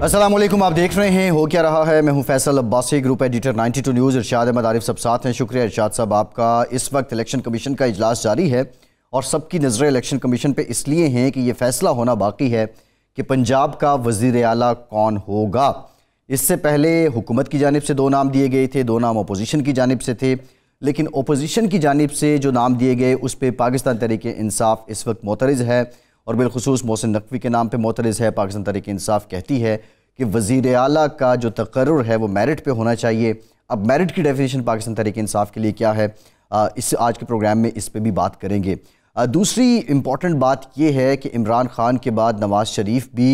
अस्सलाम वालेकुम, आप देख रहे हैं हो क्या रहा है। मैं हूं Faisal Abbasi, group editor 92 news. Irshad Ahmad Arif सब साथ हैं। शुक्रिया इरशाद साहब आपका। इस वक्त इलेक्शन कमीशन का इजलास जारी है और सबकी नज़रें इलेक्शन कमीशन पे इसलिए हैं कि ये फैसला होना बाकी है कि पंजाब का वज़ीर आला कौन होगा। इससे पहले हुकूमत की जानिब से 2 नाम दिए गए थे, 2 नाम अपोजिशन की जानिब से थे, लेकिन अपोजिशन की जानिब से जो नाम दिए गए उस पर पाकिस्तान तहरीक इंसाफ इस वक्त मोतरज़ है और बिलखुसूस मोहसिन नकवी के नाम पे मोतरज़ है। पाकिस्तान तहरीक इंसाफ कहती है कि वज़ीर आला का जो तकर्रुर है वो मेरिट पे होना चाहिए। अब मेरिट की डेफिनेशन पाकिस्तान तहरीक इंसाफ के लिए क्या है, इस आज के प्रोग्राम में इस पे भी बात करेंगे। दूसरी इम्पॉर्टेंट बात ये है कि इमरान खान के बाद नवाज़ शरीफ भी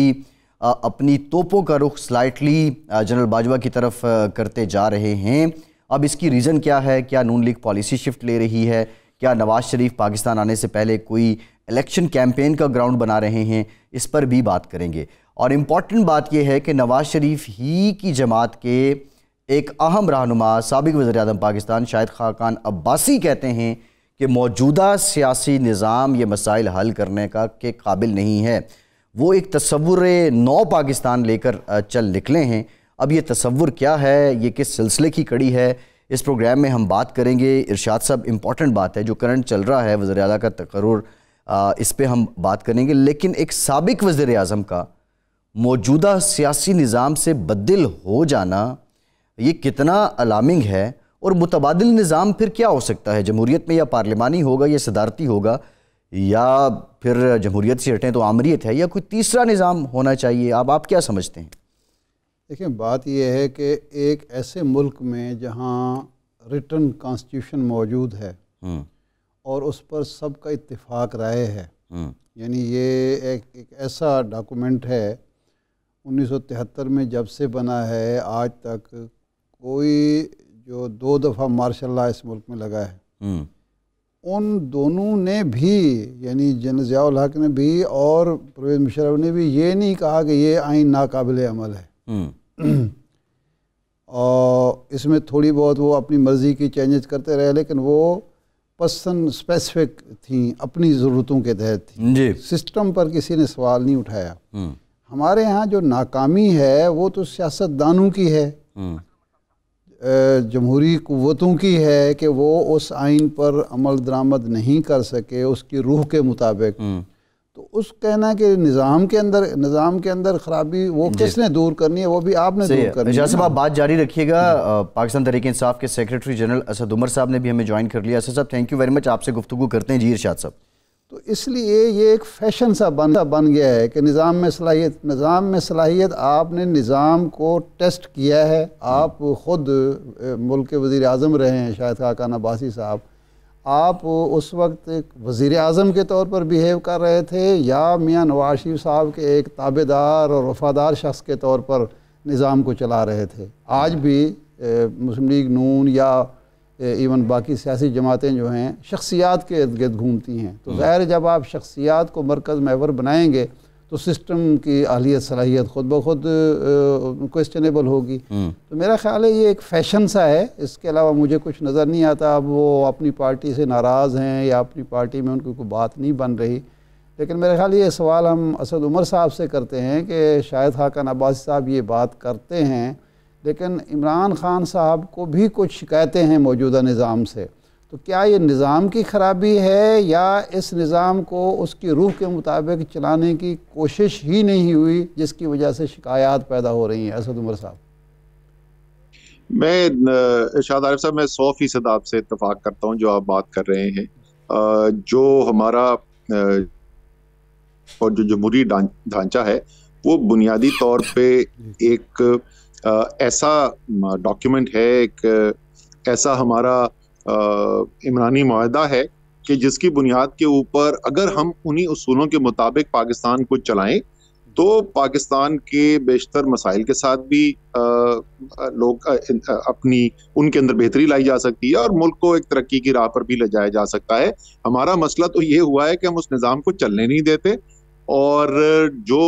अपनी तोपों का रुख स्लाइटली जनरल बाजवा की तरफ करते जा रहे हैं। अब इसकी रीज़न क्या है? क्या नून लीग पॉलिसी शिफ्ट ले रही है? क्या नवाज़ शरीफ पाकिस्तान आने से पहले कोई इलेक्शन कैंपेन का ग्राउंड बना रहे हैं? इस पर भी बात करेंगे। और इम्पॉर्टेंट बात यह है कि नवाज़ शरीफ ही की जमात के एक अहम रहनुमा साबिक़ वज़ीर-ए-आज़म पाकिस्तान शाहिद खाकान अब्बासी कहते हैं कि मौजूदा सियासी निज़ाम ये मसाइल हल करने का के काबिल नहीं है। वो एक तसव्वुर नौ पाकिस्तान लेकर चल निकले हैं। अब ये तसव्वुर क्या है, ये किस सिलसिले की कड़ी है, इस प्रोग्राम में हम बात करेंगे। इरशाद साहब, इम्पॉर्टेंट बात है जो करंट चल रहा है वज़ीर आला का तकर्रुर, इस पर हम बात करेंगे। लेकिन एक साबिक़ वज़ीर-ए-आज़म का मौजूदा सियासी निज़ाम से बददिल हो जाना ये कितना अलार्मिंग है और मुतबादिल निज़ाम फिर क्या हो सकता है? जमहूरियत में या पार्लिमानी होगा या सदारती होगा, या फिर जमहूरियत से हटें तो आमरीत है, या कोई तीसरा निज़ाम होना चाहिए? आप क्या समझते हैं? देखिए, बात यह है कि एक ऐसे मुल्क में जहाँ रिटन कॉन्स्टिट्यूशन मौजूद है और उस पर सबका इत्तेफाक राय है, यानी ये एक ऐसा डॉक्यूमेंट है 1973 में जब से बना है आज तक कोई जो 2 दफ़ा मार्शल लॉ इस मुल्क में लगा है, उन दोनों ने भी, यानी जनरल ज़िया-उल हक ने भी और परवेज़ मुशर्रफ ने भी ये नहीं कहा कि ये आइन नाकाबिल अमल है। और इसमें थोड़ी बहुत वो अपनी मर्ज़ी की चेंजेस करते रहे, लेकिन वो पर्सन स्पेसिफिक थी, अपनी ज़रूरतों के तहत थी जी। सिस्टम पर किसी ने सवाल नहीं उठाया। हमारे यहाँ जो नाकामी है वो तो सियासतदानों की है, जमहूरी कुव्वतों की है कि वो उस आइन पर अमल दरामद नहीं कर सके उसकी रूह के मुताबिक। तो उस कहना कि निज़ाम के अंदर खराबी वो किसने दूर करनी है, वो भी आपने दूर करनी है। साहब, आप बात जारी रखिएगा। पाकिस्तान तहरीक इंसाफ के सेक्रेटरी जनरल असद उमर साहब ने भी हमें ज्वाइन कर लिया। असद साहब, थैंक यू वेरी मच, आपसे गुफ्तगू करते हैं। जी इरशाद साहब। तो इसलिए ये एक फैशन सा बन गया है कि निज़ाम में सलाहियत आपने निज़ाम को टेस्ट किया है। आप ख़ुद मुल्क के वज़ीर-ए-आज़म रहे हैं शाहिद खाकान अब्बासी साहब, आप उस वक्त एक वज़ीर-ए-आज़म के तौर पर बिहेव कर रहे थे या मियाँ नवाज शरीफ साहब के एक ताबेदार और वफ़ादार शख्स के तौर पर निज़ाम को चला रहे थे? आज भी मुस्लिम लीग नून या इवन बाकी सियासी जमातें जो हैं शख्सियात के इर्द गिर्द घूमती हैं। तो ज़ाहिर जब आप शख्सियात को मरकज़ महवर बनाएंगे तो सिस्टम की अहलियत सलाहियत ख़ुद ब खुद क्वेश्चनेबल होगी। तो मेरा ख़्याल है ये एक फ़ैशन सा है, इसके अलावा मुझे कुछ नज़र नहीं आता। अब वो अपनी पार्टी से नाराज़ हैं या अपनी पार्टी में उनकी कोई बात नहीं बन रही। लेकिन मेरे ख्याल ये सवाल हम असद उमर साहब से करते हैं कि शाहिद खाकान अब्बासी साहब ये बात करते हैं, लेकिन इमरान खान साहब को भी कुछ शिकायतें हैं मौजूदा निज़ाम से। तो क्या ये निज़ाम की ख़राबी है या इस निज़ाम को उसकी रूह के मुताबिक चलाने की कोशिश ही नहीं हुई जिसकी वजह से शिकायत पैदा हो रही हैं? असद उमर साहब। मैं इरशाद आरिफ साहब, मैं 100% आपसे इत्तफाक करता हूँ जो आप बात कर रहे हैं। जो हमारा और जो जमहूरी ढांचा है वो बुनियादी तौर पे एक ऐसा डॉक्यूमेंट है, एक ऐसा हमारा इमरानी मुआहदा है कि जिसकी बुनियाद के ऊपर अगर हम उन्हीं उसूलों के मुताबिक पाकिस्तान को चलाएं तो पाकिस्तान के बेशतर मसाइल के साथ भी लोग अपनी उनके अंदर बेहतरी लाई जा सकती है और मुल्क को एक तरक्की की राह पर भी ले जाया जा सकता है। हमारा मसला तो ये हुआ है कि हम उस निज़ाम को चलने नहीं देते और जो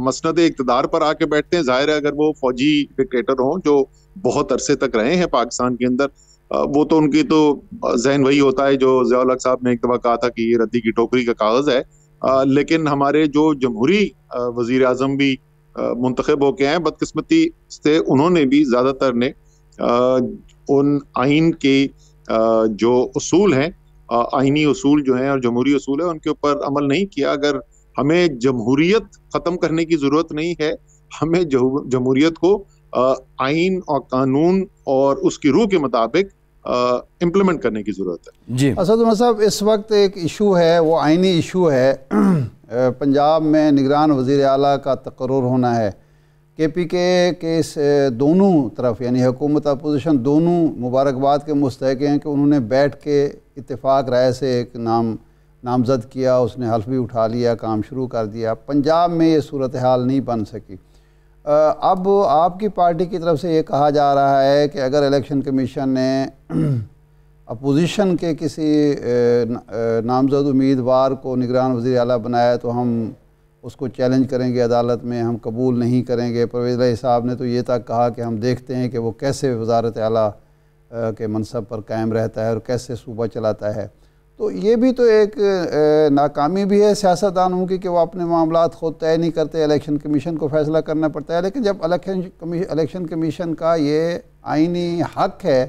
मसनद इक़्तिदार पर आके बैठते हैं, जाहिर है अगर वो फौजी डिक्टेटर हों जो बहुत अरसे तक रहे हैं पाकिस्तान के अंदर, वो तो उनकी तो जहन वही होता है जो ज़िया-उल हक साहब ने एक दफ़ा कहा था कि ये रद्दी की टोकरी का कागज़ है। लेकिन हमारे जो जमहूरी वज़ीर आज़म भी मुंतखब होके हैं। बदकिस्मती से उन्होंने भी ज्यादातर ने उन आइन के जो उसूल हैं, आइनी उसूल जो हैं और जमहूरी उसूल है, उनके ऊपर अमल नहीं किया। अगर हमें जमहूरियत खत्म करने की जरूरत नहीं है, हमें जमहूरियत को आइन और कानून और उसकी रूह के मुताबिक इम्प्लीमेंट करने की जरूरत है। जी असद उमर साहब, इस वक्त एक इशू है, वो आइनी इशू है। पंजाब में निगरान वज़ीर आला का तकर्रुर होना है। KPK के इस दोनों तरफ यानी हुकूमत अपोजिशन दोनों मुबारकबाद के मुस्तहिक़ हैं कि उन्होंने बैठ के इत्तेफाक राय से एक नामज़द किया, उसने हल्फ भी उठा लिया, काम शुरू कर दिया। पंजाब में ये सूरत हाल नहीं बन सकी। अब आपकी पार्टी की तरफ से ये कहा जा रहा है कि अगर इलेक्शन कमीशन ने अपोजिशन के किसी नामज़द उम्मीदवार को निगरान वज़ीर आला बनाया तो हम उसको चैलेंज करेंगे अदालत में, हम कबूल नहीं करेंगे। परवेज़ इलाही साहब ने तो ये तक कहा कि हम देखते हैं कि वो कैसे वज़ारत आला के मनसब पर कायम रहता है और कैसे सूबा चलाता है। तो ये भी तो एक नाकामी भी है सियासतदानों की कि वो अपने मामलात खुद तय नहीं करते, इलेक्शन कमीशन को फ़ैसला करना पड़ता है। लेकिन जब इलेक्शन कमीशन का ये आइनी हक़ है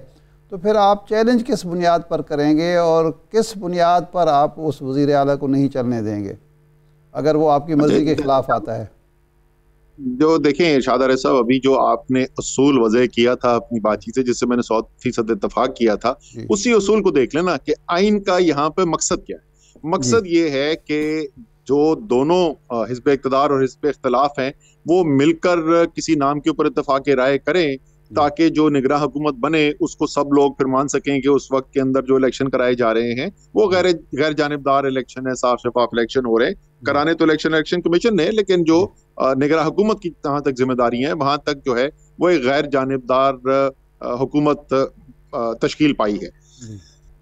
तो फिर आप चैलेंज किस बुनियाद पर करेंगे और किस बुनियाद पर आप उस वज़ीर आला को नहीं चलने देंगे अगर वो आपकी मर्ज़ी के ख़िलाफ़ आता है? जो देखें इरशाद अरशद साहब, अभी जो आपने उसूल वज़ह किया था अपनी बातचीत से, जिससे मैंने 100% इत्तेफाक किया था, उसी उसूल को देख लेना कि आइन का यहाँ पे मकसद क्या है। मकसद ये है कि जो दोनों हिज़्ब इक़्तिदार और हिज़्ब इख्तिलाफ हैं वो मिलकर किसी नाम के ऊपर इत्तेफाक राय करें ताकि जो निगरान हुकूमत बने उसको सब लोग फिर मान सकें कि उस वक्त के अंदर जो इलेक्शन कराए जा रहे हैं वो गैर जानिबदार इलेक्शन है, साफ शफाफ इलेक्शन हो रहे हैं। कराने तो इलेक्शन कमीशन ने, लेकिन जो निगरान हुकूमत की जहां तक जिम्मेदारी है वहां तक जो है वो एक गैर जानिबदार हुकूमत तश्कील पाई है।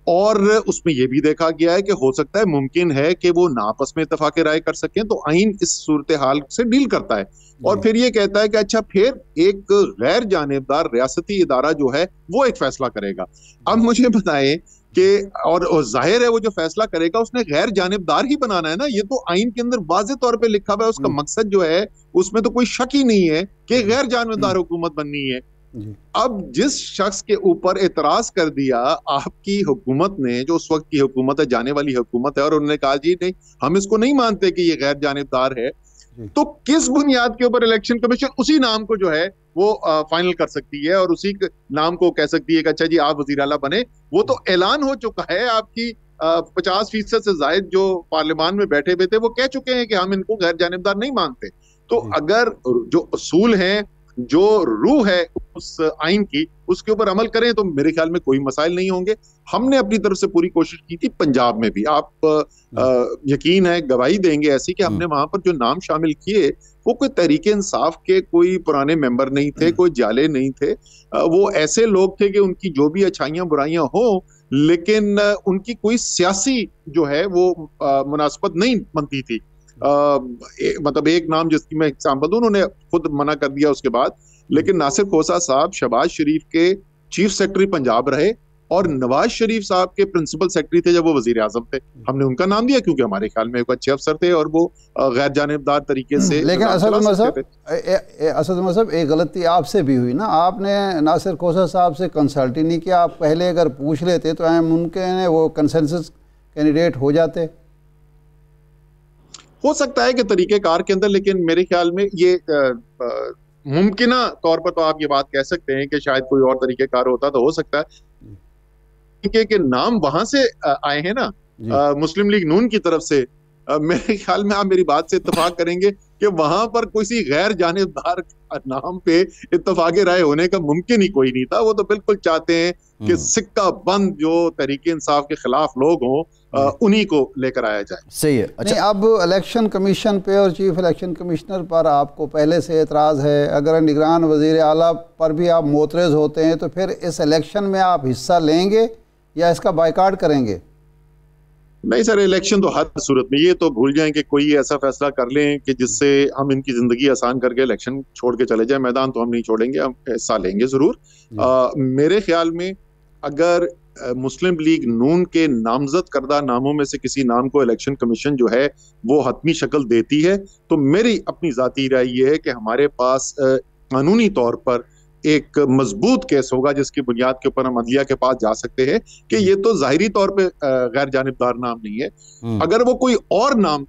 और उसमें यह भी देखा गया है कि हो सकता है, मुमकिन है कि वो ना आपस में इत्तेफाक राय कर सकें, तो आइन इस सूरत हाल से डील करता है और फिर ये कहता है कि अच्छा फिर एक गैर जानिबदार रियासती इदारा जो है वो एक फैसला करेगा। अब मुझे बताएं कि और जाहिर है वो जो फैसला करेगा उसने गैर जानिबदार ही बनाना है ना, ये तो आइन के अंदर वाज़े तौर पे लिखा हुआ है, उसका मकसद जो है उसमें तो कोई शक ही नहीं है कि गैर जानिबदार हुकूमत बननी है। अब जिस शख्स के ऊपर एतराज कर दिया आपकी हुकूमत ने, जो उस वक्त की हुकूमत है, जाने वाली हुकूमत है, और उन्होंने कहा जी नहीं हम इसको नहीं मानते कि ये गैर जानिबदार है, तो किस बुनियाद के ऊपर इलेक्शन कमीशन उसी नाम को जो है वो फाइनल कर सकती है और उसी नाम को कह सकती है कि अच्छा जी आप वज़ीर आला बने? वो तो ऐलान हो चुका है, आपकी 50% से ज्यादा जो पार्लियामान में बैठे हुए थे वो कह चुके हैं कि हम इनको गैर जानिबदार नहीं मानते। तो अगर जो उसूल हैं, जो रूह है उस आइन की, उसके ऊपर अमल करें तो मेरे ख्याल में कोई मसाइल नहीं होंगे। हमने अपनी तरफ से पूरी कोशिश की थी पंजाब में भी, आप यकीन है गवाही देंगे ऐसी कि हमने वहां पर जो नाम शामिल किए वो कोई तहरीक इंसाफ के कोई पुराने मेंबर नहीं थे, कोई जाले नहीं थे, वो ऐसे लोग थे कि उनकी जो भी अच्छाइयां बुराइयां हो लेकिन उनकी कोई सियासी जो है वो मुनासिबत नहीं बनती थी। मतलब एक नाम जिसकी मैं एग्जाम्पल दूं, उन्होंने खुद मना कर दिया उसके बाद, लेकिन नासिर खोसा साहब शहबाज शरीफ के चीफ सेक्रेटरी पंजाब रहे और नवाज शरीफ साहब के प्रिंसिपल सेक्रेटरी थे जब वो वजीर आजम थे। हमने उनका नाम दिया क्योंकि हमारे ख्याल में एक अच्छे अफसर थे और वो गैर जानिबदार तरीके से। लेकिन असद उमर साहब एक गलती आपसे भी हुई ना, आपने नासिर खोसा साहब से कंसल्ट ही नहीं किया। आप पहले अगर पूछ लेते तो मुमकिन है वो कंसेंसस कैंडिडेट हो जाते। हो सकता है कि तरीक़ेकार के अंदर, लेकिन मेरे ख्याल में ये मुमकिना तौर पर तो आप ये बात कह सकते हैं कि शायद कोई और तरीक़ेकार होता तो हो सकता है कि नाम वहां से आए हैं ना, मुस्लिम लीग नून की तरफ से। मेरे ख्याल में आप मेरी बात से इत्तेफाक करेंगे कि वहां पर किसी गैर जानिबदार नाम पे इत्तेफाक राय होने का मुमकिन ही कोई नहीं था। वो तो बिल्कुल चाहते हैं कि सिक्का बंद जो तहरीक इंसाफ के खिलाफ लोग हों उन्हीं को लेकर आया जाए। सही है। अच्छा, नहीं, अब इलेक्शन कमीशन पे और चीफ इलेक्शन कमिश्नर पर आपको पहले से एतराज़ है। अगर निगरान वज़ीर आला पर भी आप मोतरज़ होते हैं तो फिर इस इलेक्शन में आप हिस्सा लेंगे या इसका बायकॉट करेंगे? नहीं सर, इलेक्शन तो हर सूरत में, ये तो भूल जाएं कि कोई ऐसा फैसला कर लें कि जिससे हम इनकी जिंदगी आसान करके इलेक्शन छोड़ के चले जाएं। मैदान तो हम नहीं छोड़ेंगे, हम हिस्सा लेंगे जरूर। मेरे ख्याल में अगर मुस्लिम लीग नून के नामजद करदा नामों में से किसी नाम को इलेक्शन कमीशन जो है वो हतमी शक्ल देती है, तो मेरी अपनी जाती राय ये है कि हमारे पास कानूनी तौर पर एक मजबूत केस होगा जिसकी बुनियाद के ऊपर हम अदलिया के पास जा सकते हैं कि ये तो जाहिरी तौर पे गैर जानिबदार नाम नहीं है। अगर वो कोई और नाम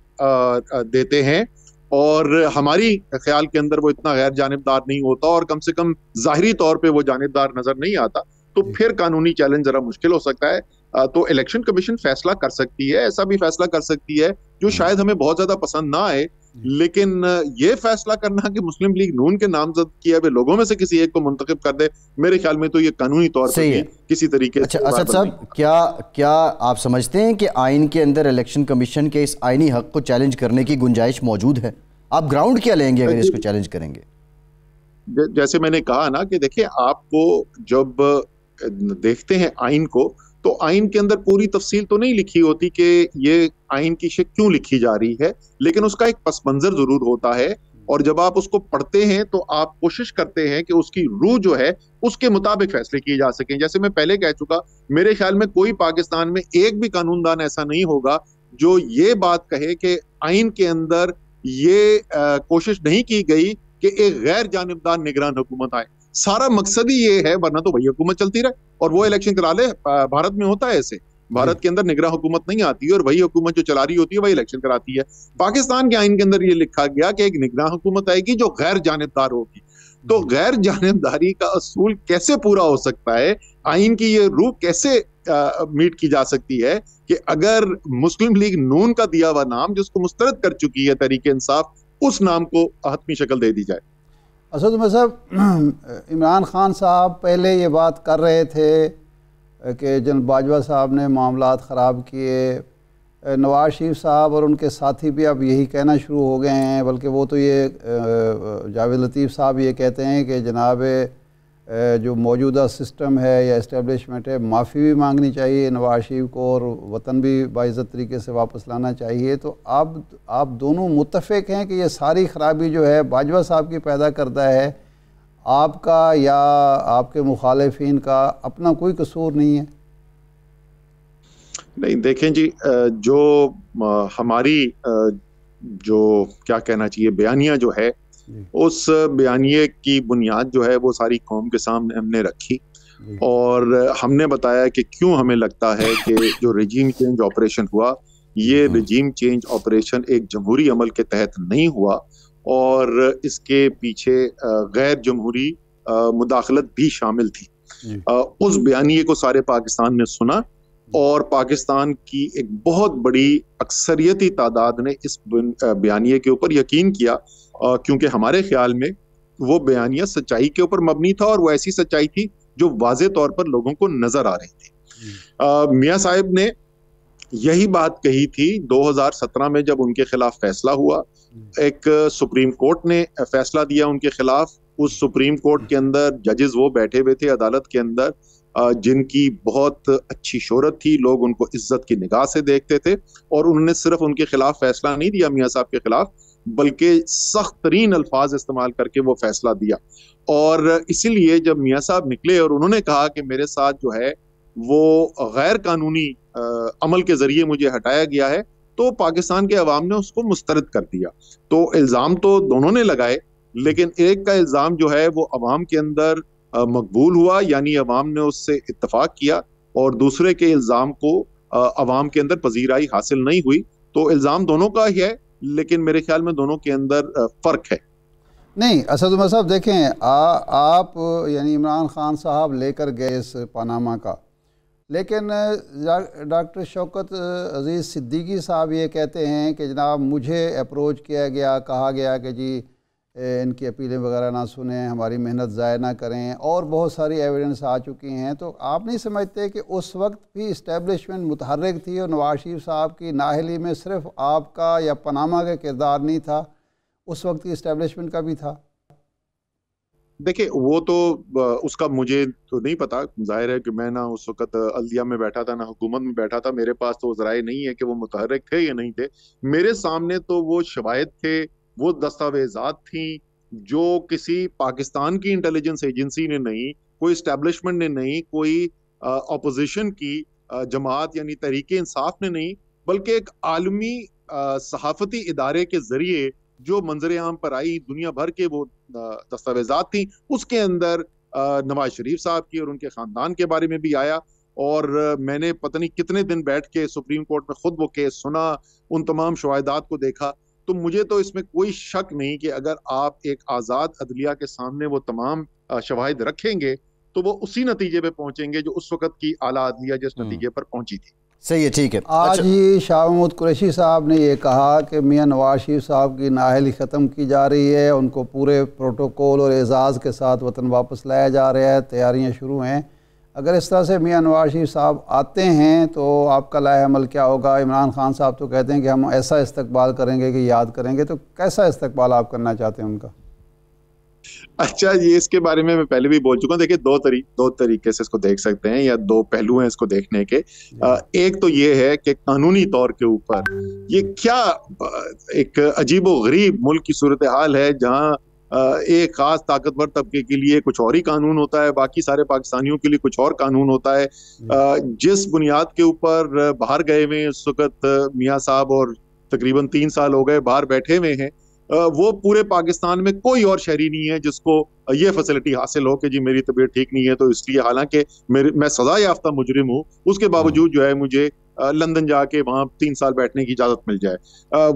देते हैं और हमारी ख्याल के अंदर वो इतना गैर जानिबदार नहीं होता और कम से कम जाहिरी तौर पे वो जानिबदार नजर नहीं आता, तो फिर कानूनी चैलेंज जरा मुश्किल हो सकता है। तो इलेक्शन कमीशन फैसला कर सकती है, ऐसा भी फैसला कर सकती है जो शायद हमें बहुत ज्यादा पसंद ना आए, लेकिन ये फैसला करना कि मुस्लिम लीग नून के नामजद किए हुए लोगों में से किसी एक को मुंतखब कर दे, मेरे ख्याल में तो ये कानूनी तौर पर किसी तरीके से। अच्छा असद साहब, क्या आप समझते हैं कि आइन के अंदर इलेक्शन कमीशन के इस आइनी हक को चैलेंज करने की गुंजाइश मौजूद है? आप ग्राउंड क्या लेंगे अगर इसको चैलेंज करेंगे? जैसे मैंने कहा ना कि देखिए, आपको जब देखते हैं आइन को, तो आइन के अंदर पूरी तफसील तो नहीं लिखी होती कि ये आइन की शक्ल क्यों लिखी जा रही है, लेकिन उसका एक पस मंजर जरूर होता है। और जब आप उसको पढ़ते हैं तो आप कोशिश करते हैं कि उसकी रूह जो है उसके मुताबिक फैसले किए जा सकें। जैसे मैं पहले कह चुका, मेरे ख्याल में कोई पाकिस्तान में एक भी कानूनदान ऐसा नहीं होगा जो ये बात कहे कि आइन के अंदर ये कोशिश नहीं की गई कि एक गैर जानिबदार निगरान हुकूमत आए। सारा मकसद ही ये है, वरना तो वही हुकूमत चलती रहे और वो इलेक्शन करा ले। भारत में होता है ऐसे, भारत के अंदर निगरान हुकूमत नहीं आती और वही हुकूमत जो चला रही होती है वही इलेक्शन कराती है। पाकिस्तान के आइन के अंदर ये लिखा गया कि एक निगरान हुकूमत आएगी जो गैर जानिबदार होगी। तो गैर जानिबदारी का असूल कैसे पूरा हो सकता है, आइन की ये रूह कैसे मीट की जा सकती है कि अगर मुस्लिम लीग नून का दिया हुआ नाम जिसको मुस्तरद कर चुकी है तहरीक इंसाफ, उस नाम को हतमी शक्ल दे दी जाए। असद उमर साहब, इमरान खान साहब पहले ये बात कर रहे थे कि जनरल बाजवा साहब ने मामलात ख़राब किए, नवाज शरीफ साहब और उनके साथी भी अब यही कहना शुरू हो गए हैं, बल्कि वो तो ये जावेद लतीफ़ साहब ये कहते हैं कि जनाब जो मौजूदा सिस्टम है या इस्टेब्लिशमेंट है, माफ़ी भी मांगनी चाहिए नवाज शरीफ को और वतन भी बाइज़्ज़त तरीके से वापस लाना चाहिए। तो आप दोनों मुत्तफ़िक हैं कि ये सारी ख़राबी जो है बाजवा साहब की पैदा करता है, आपका या आपके मुखालिफिन का अपना कोई कसूर नहीं है? नहीं, देखें जी, जो हमारी जो क्या कहना चाहिए बयानिया जो है, उस बयानिए की बुनियाद जो है वो सारी कौम के सामने हमने रखी और हमने बताया कि क्यों हमें लगता है कि जो रिजीम चेंज ऑपरेशन हुआ, ये रिजीम चेंज ऑपरेशन एक जमहूरी अमल के तहत नहीं हुआ और इसके पीछे गैर जमहूरी मुदाखलत भी शामिल थी। उस बयानिए को सारे पाकिस्तान ने सुना और पाकिस्तान की एक बहुत बड़ी अक्सरियती तादाद ने इस बयानिए के ऊपर यकीन किया, क्योंकि हमारे ख्याल में वो बयानिया सच्चाई के ऊपर मबनी था और वो ऐसी सच्चाई थी जो वाज़े तौर पर लोगों को नजर आ रही थी। मियां साहब ने यही बात कही थी 2017 में जब उनके खिलाफ फैसला हुआ। एक सुप्रीम कोर्ट ने फैसला दिया उनके खिलाफ। उस सुप्रीम कोर्ट के अंदर जजेस वो बैठे हुए थे अदालत के अंदर जिनकी बहुत अच्छी शोहरत थी, लोग उनको इज्जत की निगाह से देखते थे और उन्होंने सिर्फ उनके खिलाफ फैसला नहीं दिया मियां साहब के खिलाफ, बल्कि सख्त तरीन अल्फाज इस्तेमाल करके वो फैसला दिया। और इसीलिए जब मियां साहब निकले और उन्होंने कहा कि मेरे साथ जो है वो गैर कानूनी अमल के जरिए मुझे हटाया गया है, तो पाकिस्तान के अवाम ने उसको मुस्तरद कर दिया। तो इल्ज़ाम तो दोनों ने लगाए, लेकिन एक का इल्ज़ाम जो है वो अवाम के अंदर मकबूल हुआ, यानी अवाम ने उससे इत्तफाक किया, और दूसरे के इल्ज़ाम को अवाम के अंदर पजीराई हासिल नहीं हुई। तो इल्ज़ाम दोनों का ही है, लेकिन मेरे ख्याल में दोनों के अंदर फ़र्क है। नहीं असद उमर साहब, देखें आप यानी इमरान खान साहब लेकर गए इस पनामा का, लेकिन डॉक्टर शौकत अजीज़ सिद्दीकी साहब ये कहते हैं कि जनाब मुझे अप्रोच किया गया, कहा गया कि जी इनकी अपीलें वगैरह ना सुने, हमारी मेहनत ज़ाया ना करें, और बहुत सारी एविडेंस आ चुकी हैं। तो आप नहीं समझते कि उस वक्त भी इस्टेब्लिशमेंट मुतहर्रिक थी और नवाज शरीफ साहब की नाहली में सिर्फ आपका या पनामा का किरदार नहीं था, उस वक्त की इस्टेब्लिशमेंट का भी था? देखिए, वो तो उसका मुझे तो नहीं पता। जाहिर है कि मैं ना उस वक्त अदलिया में बैठा था ना हुकूमत में बैठा था, मेरे पास तो ज़राए नहीं है कि वो मुतहर्रिक थे या नहीं थे। मेरे सामने तो वो शवाहिद थे, वो दस्तावेजात थी जो किसी पाकिस्तान की इंटेलिजेंस एजेंसी ने नहीं, कोई इस्टेब्लिशमेंट ने नहीं, कोई अपोजिशन की जमात यानी तहरीक इंसाफ ने नहीं, बल्कि एक आलमी सहाफती इदारे के जरिए जो मंजर आम पर आई, दुनिया भर के वो दस्तावेजात थी, उसके अंदर नवाज शरीफ साहब की और उनके खानदान के बारे में भी आया। और मैंने पता नहीं कितने दिन बैठ के सुप्रीम कोर्ट में खुद वो केस सुना, उन तमाम शवाहिदात को देखा। तो मुझे तो इसमें कोई शक नहीं कि अगर आप एक आज़ाद अदलिया के सामने वो तमाम शवाहिद रखेंगे तो वो उसी नतीजे पे पहुंचेंगे जो उस वक्त की आला अदलिया जिस नतीजे पर पहुंची थी। सही है, ठीक है। आज ही शाह महमूद कुरैशी साहब ने ये कहा कि मियां नवाज शरीफ साहब की नाअहली ख़त्म की जा रही है, उनको पूरे प्रोटोकॉल और एजाज़ के साथ वतन वापस लाया जा रहा है, तैयारियां शुरू हैं। अगर इस तरह से मियां नवाज शरीफ साहब आते हैं तो आपका लाए अमल क्या होगा? इमरान खान साहब तो कहते हैं कि हम ऐसा इस्तकबाल करेंगे कि याद करेंगे, तो कैसा इस्तकबाल आप करना चाहते हैं उनका? अच्छा, ये इसके बारे में मैं पहले भी बोल चुका हूँ। देखिए, दो तरीके से इसको देख सकते हैं, या दो पहलू हैं इसको देखने के। एक तो ये है कि कानूनी तौर के ऊपर ये क्या एक अजीबो गरीब मुल्क की सूरत हाल है, जहाँ एक खास ताकतवर तबके के लिए कुछ और ही कानून होता है, बाकी सारे पाकिस्तानियों के लिए कुछ और कानून होता है। जिस बुनियाद के ऊपर बाहर गए हुए इस वक्त मियाँ साहब, और तकरीबन 3 साल हो गए बाहर बैठे हुए हैं, वो पूरे पाकिस्तान में कोई और शहरी नहीं है जिसको ये फैसिलिटी हासिल हो कि जी मेरी तबीयत ठीक नहीं है तो इसलिए, हालांकि मैं सजा याफ्ता मुजरिम हूँ, उसके बावजूद जो है मुझे लंदन जाके वहां 3 साल बैठने की इजाजत मिल जाए।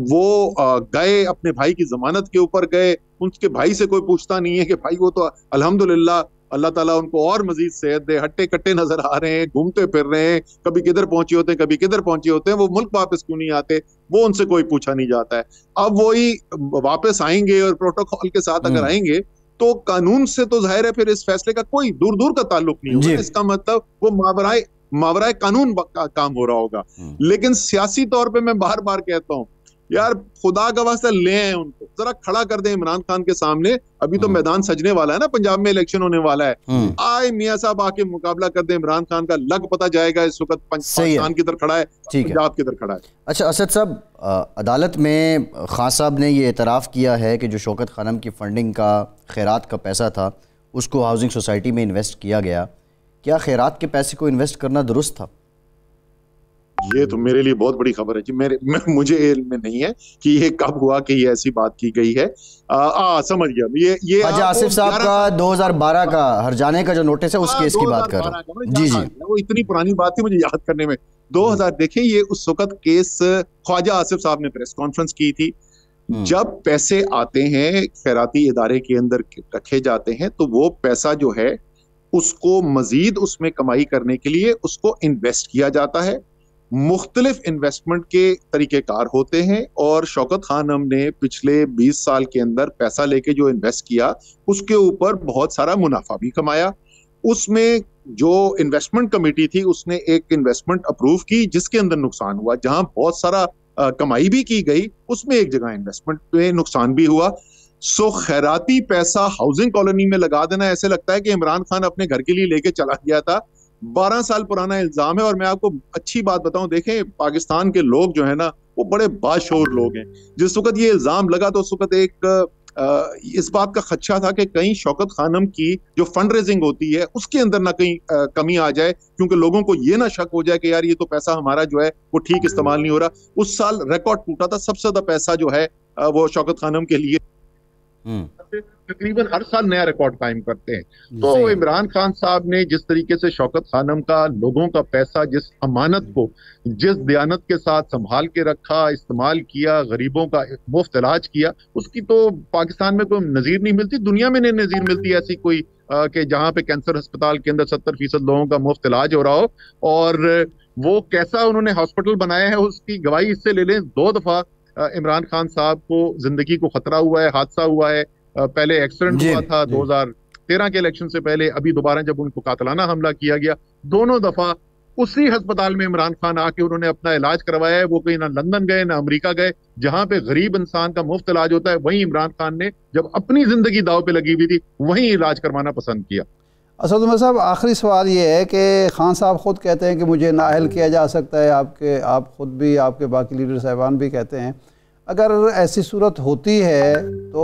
वो गए अपने भाई की जमानत के ऊपर गए, उनके भाई से कोई पूछता नहीं है कि भाई वो तो अल्हम्दुलिल्लाह अल्लाह ताला उनको और मजीद सेहत दे, हट्टे कट्टे नजर आ रहे हैं, घूमते फिर रहे हैं, कभी किधर पहुंचे होते हैं, कभी किधर पहुंचे होते हैं, वो मुल्क वापस क्यों नहीं आते, वो उनसे कोई पूछा नहीं जाता है। अब वो ही वापस आएंगे और प्रोटोकॉल के साथ अगर आएंगे तो कानून से तो जाहिर है फिर इस फैसले का कोई दूर दूर का ताल्लुक नहीं होगा। इसका मतलब वो मावराए कानून का काम हो रहा होगा। लेकिन सियासी तौर पे मैं बार बार कहता हूँ, यार खुदा का वास्ता ले आए उनको, जरा खड़ा कर दे इमरान खान के सामने। अभी तो मैदान सजने वाला है ना, पंजाब में इलेक्शन होने वाला है, आए मियां साहब आके मुकाबला कर दे इमरान खान का, लग पता जाएगा इस वक्त पाकिस्तान किधर खड़ा है, पंजाब किधर खड़ा है। अच्छा असद साहब, अदालत में खान साहब ने ये एतराफ़ किया है कि जो शौकत खानम की फंडिंग का खैरात का पैसा था उसको हाउसिंग सोसाइटी में इन्वेस्ट किया गया। क्या खैरात के पैसे को इन्वेस्ट करना दुरुस्त था? ये तो मेरे लिए बहुत बड़ी खबर है जी। मुझे इल्म नहीं है कि ये कब हुआ कि ये ऐसी बात की गई है। समझ गया। ये ख्वाजा आसिफ साहब का 2012 का हरजाने का जो नोटिस है उस केस की बात कर रहा हूं। जी जी, वो इतनी पुरानी बात थी मुझे याद करने में। 2000 देखिए, ये उस वक्त केस ख्वाजा आसिफ साहब ने प्रेस कॉन्फ्रेंस की थी। जब पैसे आते हैं खैराती इदारे के अंदर रखे जाते हैं तो वो पैसा जो है उसको मजीद उसमें कमाई करने के लिए उसको इन्वेस्ट किया जाता है। मुख्तलिफ इन्वेस्टमेंट के तरीकेकार होते हैं और शौकत खानम ने पिछले 20 साल के अंदर पैसा लेके जो इन्वेस्ट किया उसके ऊपर बहुत सारा मुनाफा भी कमाया। उसमें जो इन्वेस्टमेंट कमेटी थी उसने एक इन्वेस्टमेंट अप्रूव की जिसके अंदर नुकसान हुआ। जहां बहुत सारा कमाई भी की गई उसमें एक जगह इन्वेस्टमेंट में नुकसान भी हुआ। सो खैराती पैसा हाउसिंग कॉलोनी में लगा देना, ऐसे लगता है कि इमरान खान अपने घर के लिए लेके चला गया था। 12 साल पुराना इल्जाम है। और मैं आपको अच्छी बात बताऊं, देखें पाकिस्तान के लोग जो है ना वो बड़े बाशऊर लोग हैं। जिस वक्त ये इल्जाम लगा तो उस वक्त एक इस बात का खदशा था कि कहीं शौकत खानम की जो फंड रेजिंग होती है उसके अंदर ना कहीं कमी आ जाए, क्योंकि लोगों को ये ना शक हो जाए कि यार ये तो पैसा हमारा जो है वो ठीक इस्तेमाल नहीं हो रहा। उस साल रिकॉर्ड टूटा था, सबसे ज्यादा पैसा जो है वो शौकत खानम के लिए तकरीबन हर साल नया रिकॉर्ड कायम करते हैं। तो इमरान खान साहब ने जिस तरीके से शौकत खानम का लोगों का पैसा, जिस अमानत को जिस दयानत के साथ संभाल के रखा, इस्तेमाल किया, गरीबों का मुफ्त इलाज किया, उसकी तो पाकिस्तान में कोई नजीर नहीं मिलती, दुनिया में नहीं नजीर मिलती ऐसी कोई कि जहां पे कैंसर अस्पताल के अंदर 70% लोगों का मुफ्त इलाज हो रहा हो। और वो कैसा उन्होंने हॉस्पिटल बनाया है उसकी गवाही इससे ले लें। 2 दफा इमरान खान साहब को जिंदगी को खतरा हुआ है, हादसा हुआ है। पहले एक्सीडेंट हुआ था 2013 के इलेक्शन से पहले, अभी दोबारा जब उनको कातलाना हमला किया गया, दोनों दफा उसी अस्पताल में इमरान खान आके उन्होंने अपना इलाज करवाया है। वो कहीं ना लंदन गए ना अमेरिका गए, जहां पे गरीब इंसान का मुफ्त इलाज होता है वहीं इमरान खान ने जब अपनी जिंदगी दाव पे लगी हुई थी वहीं इलाज करवाना पसंद किया। असद उमर साहब, आखिरी सवाल ये है कि खान साहब खुद कहते हैं कि मुझे नाअहल किया जा सकता है, आप खुद भी, आपके बाकी लीडर साहबान भी कहते हैं। अगर ऐसी सूरत होती है तो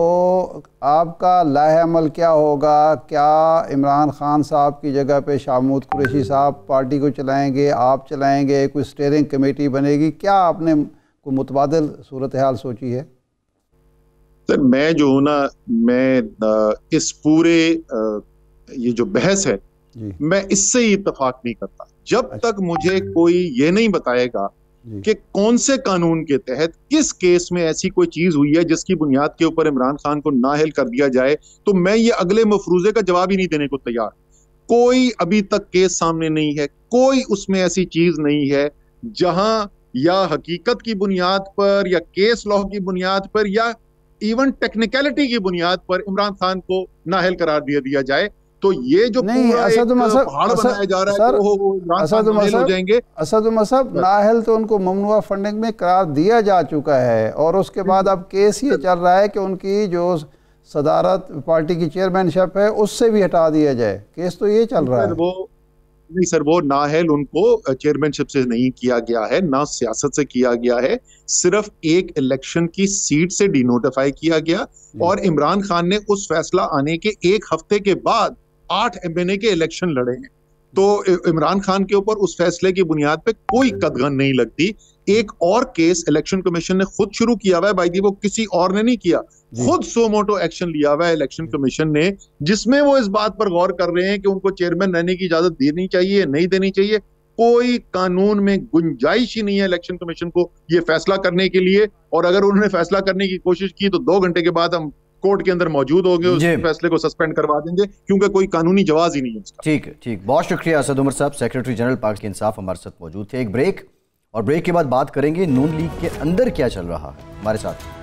आपका लाहे अमल क्या होगा? क्या इमरान खान साहब की जगह पे शाह महमूद कुरैशी साहब पार्टी को चलाएंगे, आप चलाएंगे, कोई स्टीयरिंग कमेटी बनेगी? क्या आपने कोई मुतबादिल सूरत हाल सोची है? सर मैं जो हूँ ना, मैं इस पूरे ये जो बहस है मैं इससे ही इत्तेफाक नहीं करता जब तक मुझे कोई ये नहीं बताएगा कि कौन से कानून के तहत किस केस में ऐसी कोई चीज हुई है जिसकी बुनियाद के ऊपर इमरान खान को नाअहल कर दिया जाए, तो मैं ये अगले मफरूजे का जवाब ही नहीं देने को तैयार। कोई अभी तक केस सामने नहीं है, कोई उसमें ऐसी चीज नहीं है जहां या हकीकत की बुनियाद पर या केस लॉ की बुनियाद पर या इवन टेक्निकलिटी की बुनियाद पर इमरान खान को नाअहल करार दिया जाए। तो ये जो पूरा एक पहाड़ बनाया जा रहा है तो वो इमरान खान नाअहल हो जाएंगे। असद उमर साहब, नाअहल तो उनको ममनुआ फंडिंग में करार दिया जा चुका है और उसके बाद अब केस ये चल रहा है कि उनकी जो सदारत पार्टी की चेयरमैनशिप है उससे भी हटा दिया जाए। केस तो ये चल रहा है। नहीं सर, वो नाअहल उनको चेयरमैनशिप से नहीं किया गया है, ना सियासत से किया गया है, सिर्फ एक इलेक्शन की सीट से डिनोटिफाई किया गया। और इमरान खान ने उस फैसला आने के एक हफ्ते के बाद 8 महीने के इलेक्शन लड़े हैं। तो इमरान खान के ऊपर उस फैसले की बुनियाद पे कोई कदगन नहीं लगती। एक और केस इलेक्शन कमीशन ने खुद शुरू किया हुआ है, भाई जी, वो किसी और ने नहीं किया, खुद सो मोटो एक्शन लिया हुआ है इलेक्शन कमीशन ने, जिसमें वो इस बात पर गौर कर रहे हैं कि उनको चेयरमैन रहने की इजाजत देनी चाहिए नहीं देनी चाहिए। कोई कानून में गुंजाइश ही नहीं है इलेक्शन कमीशन को ये फैसला करने के लिए, और अगर उन्होंने फैसला करने की कोशिश की तो 2 घंटे के बाद हम कोर्ट के अंदर मौजूद होंगे, उस फैसले को सस्पेंड करवा देंगे, क्योंकि कोई कानूनी जवाब ही नहीं है उसका। ठीक ठीक, बहुत शुक्रिया असद उमर साहब, सेक्रेटरी जनरल पार्टी इंसाफ हमारे साथ मौजूद थे। एक ब्रेक, और ब्रेक के बाद बात करेंगे नून लीग के अंदर क्या चल रहा है। हमारे साथ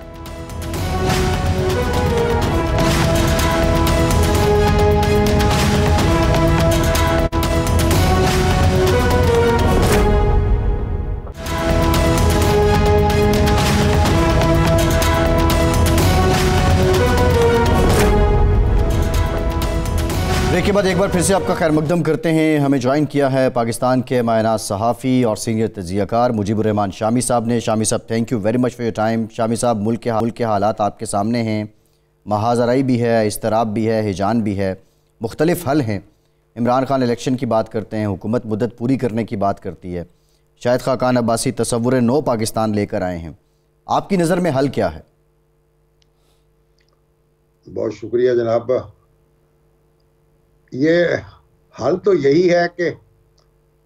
ब्रेक के बाद एक बार फिर से आपका खैर मकदम करते हैं। हमें ज्वाइन किया है पाकिस्तान के मायनाज सहाफ़ी और सीनियर तजियाकार मुजीबुर्रहमान शामी साहब ने। शामी साहब, thank you very much for your time. Shami साहब, मुल्क के हालात आपके सामने हैं, महाजराई भी है, इस्तराब भी है, हिजान भी है, मुख्तलिफ हल हैं। इमरान खान इलेक्शन की बात करते हैं, हुकूमत मुद्दत पूरी करने की बात करती है, शाहिद खाकान अब्बासी तसव्वुर नौ पाकिस्तान लेकर आए हैं। आपकी नज़र में हल क्या है? बहुत शुक्रिया जनाब। ये हल तो यही है कि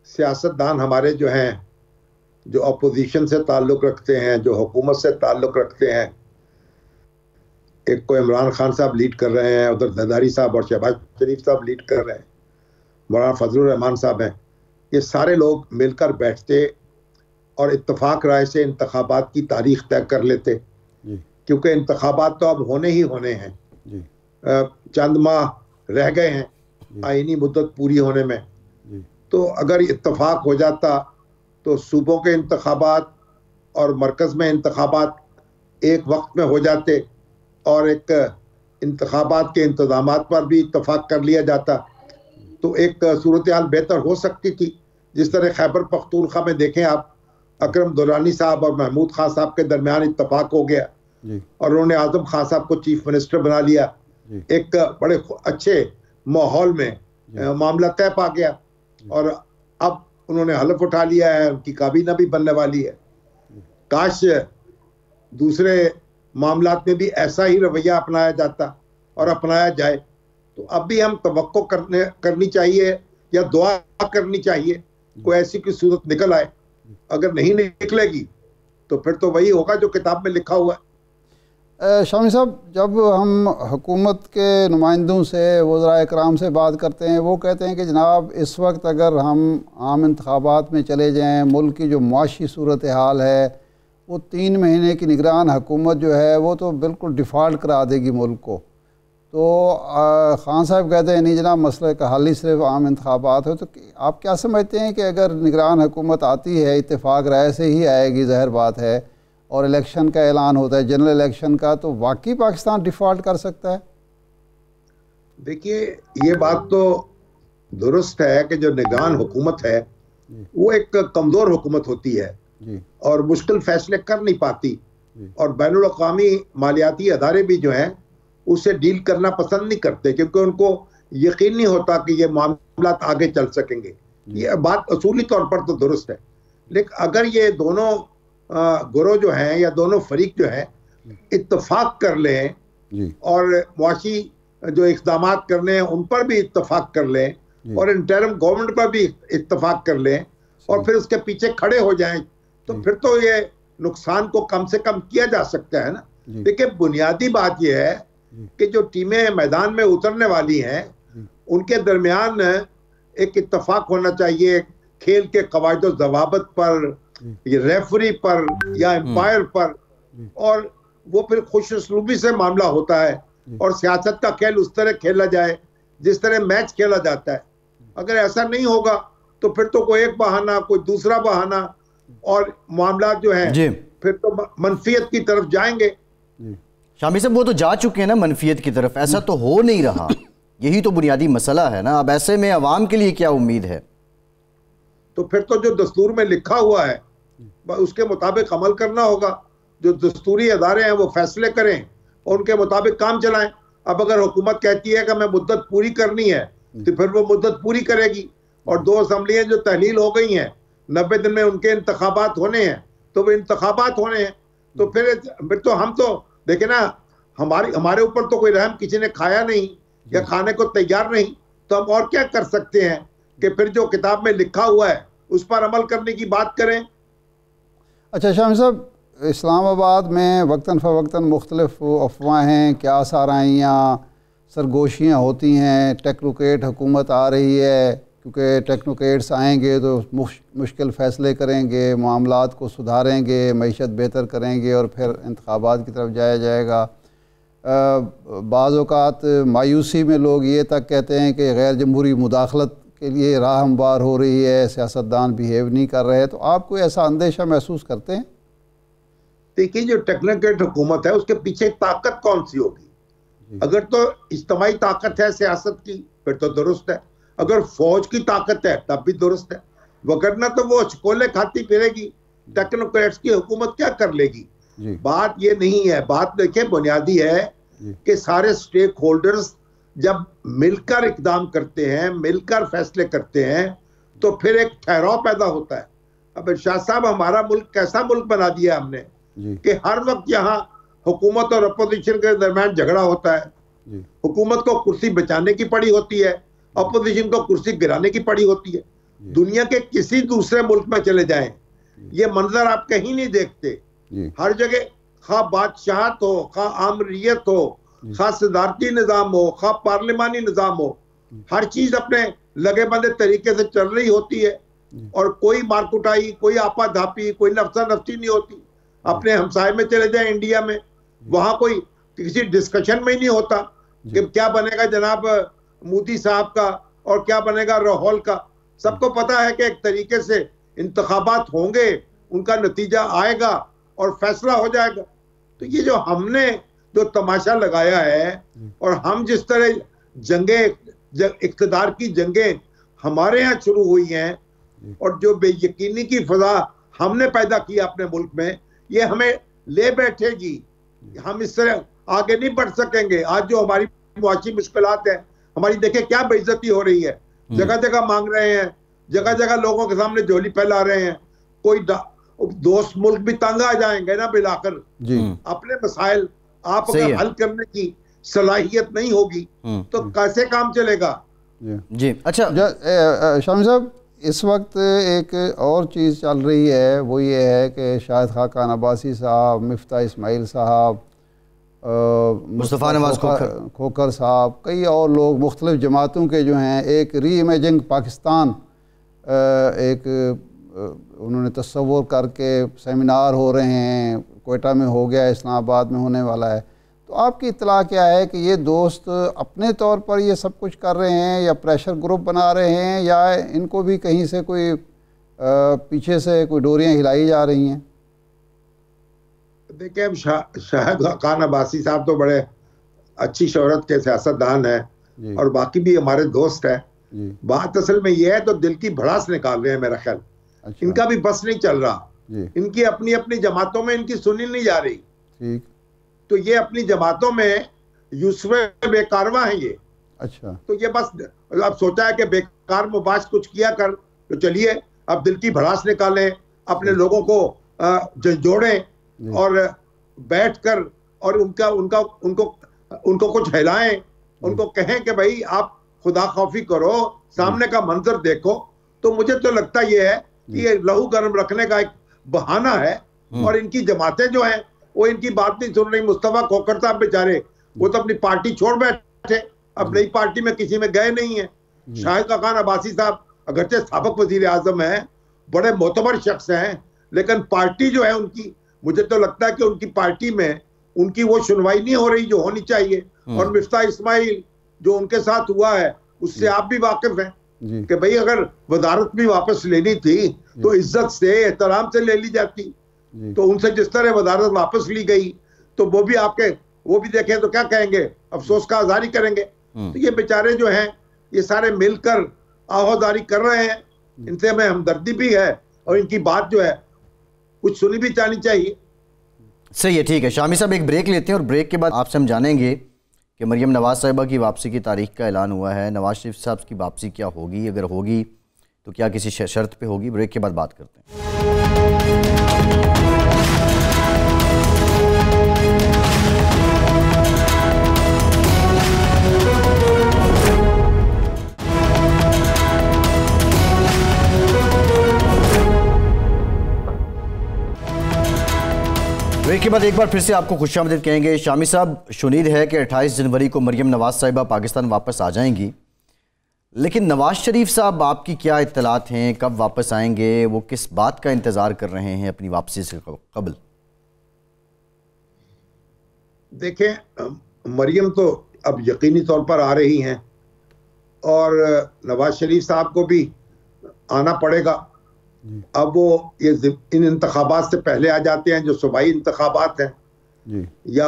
सियासतदान हमारे जो हैं, जो अपोजिशन से ताल्लुक़ रखते हैं, जो हुकूमत से ताल्लुक़ रखते हैं, एक को इमरान खान साहब लीड कर रहे हैं, उधर जरदारी साहब और शहबाज शरीफ साहब लीड कर रहे हैं, मौलाना फजलुर रहमान साहब हैं, ये सारे लोग मिलकर बैठते और इत्तफाक राय से इंतखाबात की तारीख तय कर लेते, क्योंकि इंतखाबात तो अब होने ही होने हैं, चंद माह रह गए हैं आईनी मुद्दत पूरी होने में। तो अगर इत्तफाक हो जाता तो सूबों के इंतखाबात और मरकज़ में इंतखाबात एक वक्त में हो जाते और एक इंतखाबात के इंतज़ामात पर भी इत्तफाक कर लिया जाता, तो एक सूरत हाल बेहतर हो सकती थी। जिस तरह खैबर पख्तूनख्वा में देखें आप, अकरम दुरानी साहब और महमूद खान साहब के दरमियान इत्तफाक हो गया और उन्होंने आज़म खान साहब को चीफ मिनिस्टर बना लिया। एक बड़े अच्छे माहौल में मामला तय पा गया और अब उन्होंने हलफ उठा लिया है, उनकी काबीना भी बनने वाली है। काश दूसरे मामलात में भी ऐसा ही रवैया अपनाया जाता और अपनाया जाए, तो अब भी हम तवक्को करनी चाहिए या दुआ करनी चाहिए कोई ऐसी कोई सूरत निकल आए। अगर नहीं निकलेगी तो फिर तो वही होगा जो किताब में लिखा हुआ है। शामी साहब, जब हम हुकूमत के नुमाइंदों से, वज़राए कराम से बात करते हैं, वो कहते हैं कि जनाब इस वक्त अगर हम आम इंतखाबात में चले जाएं, मुल्क की जो मुआशी सूरत हाल है वो 3 महीने की निगरान हुकूमत जो है वो तो बिल्कुल डिफ़ॉल्ट करा देगी मुल्क को। तो खान साहब कहते हैं नहीं जनाब, मसले का हल ही सिर्फ आम इंतखाबात हो। तो आप क्या समझते हैं कि अगर निगरान हुकूमत आती है, इत्तेफाक राय से ही आएगी, ज़ाहिर बात है, और इलेक्शन का ऐलान होता है, जनरल इलेक्शन का, तो वाकई पाकिस्तान डिफ़ॉल्ट कर सकता है? देखिए, ये बात तो दुरुस्त है कि जो निगरान हुकूमत है वो एक कमज़ोर हुकूमत होती है और मुश्किल फैसले कर नहीं पाती। और बैनुल अक़वामी मालियाती अदारे भी जो हैं उससे डील करना पसंद नहीं करते, क्योंकि उनको यकीन नहीं होता कि ये मामला आगे चल सकेंगे। ये बात असूली तौर पर तो दुरुस्त है, लेकिन अगर ये दोनों गुरोह जो हैं या दोनों फरीक जो हैं इत्तफाक कर लें और मुआशी जो इक़दाम करने हैं उन पर भी इत्तफाक कर लें और इंटरिम गवर्नमेंट पर भी इत्तफाक कर लें और फिर उसके पीछे खड़े हो जाएं, तो फिर तो ये नुकसान को कम से कम किया जा सकता है ना। देखिए, बुनियादी बात यह है कि जो टीमें मैदान में उतरने वाली हैं उनके दरमियान एक इत्तफाक होना चाहिए खेल के कवायद व ज़वाबित पर, ये रेफरी पर या एम्पायर पर, और वो फिर खुश उसलूबी से मामला होता है और सियासत का खेल उस तरह खेला जाए जिस तरह मैच खेला जाता है। अगर ऐसा नहीं होगा तो फिर तो कोई एक बहाना कोई दूसरा बहाना और मामला जो है फिर तो मनफियत की तरफ जाएंगे। शामी साहब, वो तो जा चुके हैं ना मनफियत की तरफ, ऐसा तो हो नहीं रहा, यही तो बुनियादी मसला है ना। अब ऐसे में अवाम के लिए क्या उम्मीद है? तो फिर तो जो दस्तूर में लिखा हुआ है उसके मुताबिक अमल करना होगा। जो दस्तूरी अदारे हैं वो फैसले करें और उनके मुताबिक काम चलाएं। अब अगर हुकूमत कहती है कि मैं मुद्दत पूरी करनी है तो फिर वो मुद्दत पूरी करेगी, और 2 असम्बलियाँ जो तहलील हो गई हैं 90 दिन में उनके इंतखाबात होने हैं तो वो इंतखाबात होने हैं। तो फिर तो हम तो देखे ना, हमारे ऊपर तो कोई रहम किसी ने खाया नहीं या खाने को तैयार नहीं, तो हम और क्या कर सकते हैं कि फिर जो किताब में लिखा हुआ है उस पर अमल करने की बात करें। अच्छा शामी साहब, इस्लामाबाद में वक्तन फ़वक्तन मुख्तलिफ अफवाहें, क्या साराइयाँ, सरगोशियाँ होती हैं, टेक्नोक्रेट हुकूमत आ रही है, क्योंकि टेक्नोक्रेट्स आएंगे तो मुश्किल फ़ैसले करेंगे, मामलात को सुधारेंगे, मईशत बेहतर करेंगे और फिर इंतखाबात की तरफ जाया जाएगा। बाज़ औक़ात मायूसी में लोग ये तक कहते हैं कि गैर जमहूरी मुदाखलत के लिए राह हमवार हो रही है, सियासतदान बिहेव नहीं कर रहे, तो आप कोई ऐसा अंदेशा महसूस करते हैं? देखिए, जो टेक्नोक्रेट हुकूमत है उसके पीछे ताकत कौन सी होगी? अगर तो इज्तिमाई ताकत है सियासत की फिर तो दुरुस्त है, अगर फौज की ताकत है तब भी दुरुस्त है, वगरना तो वो चकोले खाती फिरेगी। टेक्नोक्रेट्स की हुकूमत क्या कर लेगी? बात ये नहीं है, बात देखिए बुनियादी है कि सारे स्टेक होल्डर्स जब मिलकर इकदाम करते हैं, मिलकर फैसले करते हैं तो फिर एक ठहराव पैदा होता है। अब इरशाद साहब, हमारा मुल्क कैसा मुल्क बना दिया हमने कि हर वक्त यहाँ हुकूमत और अपोजिशन के दरमियान झगड़ा होता है। हुकूमत को कुर्सी बचाने की पड़ी होती है, अपोजिशन को कुर्सी गिराने की पड़ी होती है। दुनिया के किसी दूसरे मुल्क में चले जाएं, ये मंजर आप कहीं नहीं देखते। हर जगह खा बादशाहत हो, खा आमरीयत हो, खा सदारती निज़ाम हो, खा पार्लिमानी निज़ाम हो, हर चीज अपने लगे बंदे तरीके से चल रही होती है और कोई मारकुटाई, कोई आपा धापी, कोई नफसा नफसी नहीं होती। अपने हमसाये में चले जाए इंडिया में, वहां कोई किसी डिस्कशन में ही नहीं होता कि क्या बनेगा जनाब मोदी साहब का और क्या बनेगा राहुल का। सबको पता है कि एक तरीके से इंतखाबात होंगे, उनका नतीजा आएगा और फैसला हो जाएगा। तो ये जो हमने जो तमाशा लगाया है और हम जिस तरह इक़्तिदार की जंगें हमारे यहाँ शुरू हुई हैं और जो बेयकीनी की फजा हमने पैदा की अपने मुल्क में, ये हमें ले बैठेगी। हम इस तरह आगे नहीं बढ़ सकेंगे। आज जो हमारी मुआशी मुश्किलात हैं, हमारी देखिए क्या बेइज्जती हो रही है, जगह जगह मांग रहे हैं, जगह जगह लोगों के सामने झोली फैला रहे हैं। कोई दोस्त मुल्क भी तंग आ जाएंगे ना बिलाकर। अपने मसाइल आप अगर हल करने की सलाहियत नहीं होगी तो कैसे काम चलेगा? जी अच्छा शामी साहब, इस वक्त एक और चीज़ चल रही है, वो ये है कि शाहिद खाकान अब्बासी साहब, मिफ्ता इस्माइल साहब, मुस्तफ़ा नवाज खोखर साहब, कई और लोग मुख्तलिफ जमातों के जो हैं एक री इमेजिंग पाकिस्तान एक उन्होंने तस्वुर करके सेमिनार हो रहे हैं, कोयटा में हो गया, इस्लामाबाद में होने वाला है। तो आपकी इत्तला क्या है कि ये दोस्त अपने तौर पर ये सब कुछ कर रहे हैं या प्रेशर ग्रुप बना रहे हैं या इनको भी कहीं से कोई पीछे से कोई डोरियां हिलाई जा रही हैं? देखिए, अब शाहिद खान अब्बासी साहब तो बड़े अच्छी शोहरत के सियासतदान हैं और बाकी भी हमारे दोस्त हैं। बात असल में ये है तो दिल की भड़ास निकाल रहे हैं मेरा ख्याल। इनका भी बस नहीं चल रहा जी। इनकी अपनी अपनी जमातों में इनकी सुनी नहीं जा रही। ठीक। तो ये अपनी जमातों में यूसुफ बेकारवा है ये। अच्छा। तो ये बस अब सोचा है कि बेकार मुबाश कुछ किया कर, तो चलिए अब दिल की भड़ास निकालें, अपने लोगों को जोड़ें और बैठकर और उनको कुछ हिलाएं, उनको कहें कि भाई आप खुदा खौफी करो, सामने का मंजर देखो। तो मुझे तो लगता ये है कि ये लहू गर्म रखने का एक बहाना है और इनकी जमातें जो हैं वो इनकी बात नहीं सुन रही। मुस्तफा खोखर साहब बेचारे वो तो अपनी पार्टी छोड़ बैठे, अब नई पार्टी में किसी में गए नहीं है। शाहिद खान अब्बासी साहब अगरचे साबिक वजीर आजम हैं, बड़े मोतबर शख्स हैं, लेकिन पार्टी जो है उनकी, मुझे तो लगता है कि उनकी पार्टी में उनकी वो सुनवाई नहीं हो रही जो होनी चाहिए। और मिफ्ता इस्माइल जो उनके साथ हुआ है उससे आप भी वाकिफ हैं कि भाई अगर वजारत भी वापस लेनी थी तो इज्जत से एहतराम से ले ली जाती। तो उनसे जिस तरह वजारत वापस ली गई तो वो भी देखें तो क्या कहेंगे, अफसोस का आजारी करेंगे। तो ये बेचारे जो हैं ये सारे मिलकर आहोदारी कर रहे हैं, इनसे हमें हमदर्दी भी है और इनकी बात जो है कुछ सुनी भी जानी चाहिए। सही है, ठीक है। शामी साहब एक ब्रेक लेते हैं और ब्रेक के बाद आपसे हम जानेंगे कि मरियम नवाज साहिबा की वापसी की तारीख का ऐलान हुआ है। नवाज शरीफ साहब की वापसी क्या होगी, अगर होगी तो क्या किसी शर्त पे होगी? ब्रेक के बाद बात करते हैं। ब्रेक के बाद एक बार फिर से आपको खुशामदीद कहेंगे। शामी साहब, शुनीद है कि 28 जनवरी को मरियम नवाज साहिबा पाकिस्तान वापस आ जाएंगी, लेकिन नवाज शरीफ साहब आपकी क्या इत्तलात हैं, कब वापस आएंगे, वो किस बात का इंतज़ार कर रहे हैं अपनी वापसी से कबल? देखें, मरियम तो अब यकीनी तौर पर आ रही हैं और नवाज शरीफ साहब को भी आना पड़ेगा। अब वो ये इन इंतखाबात से पहले आ जाते हैं जो सूबाई इंतखाबात हैं या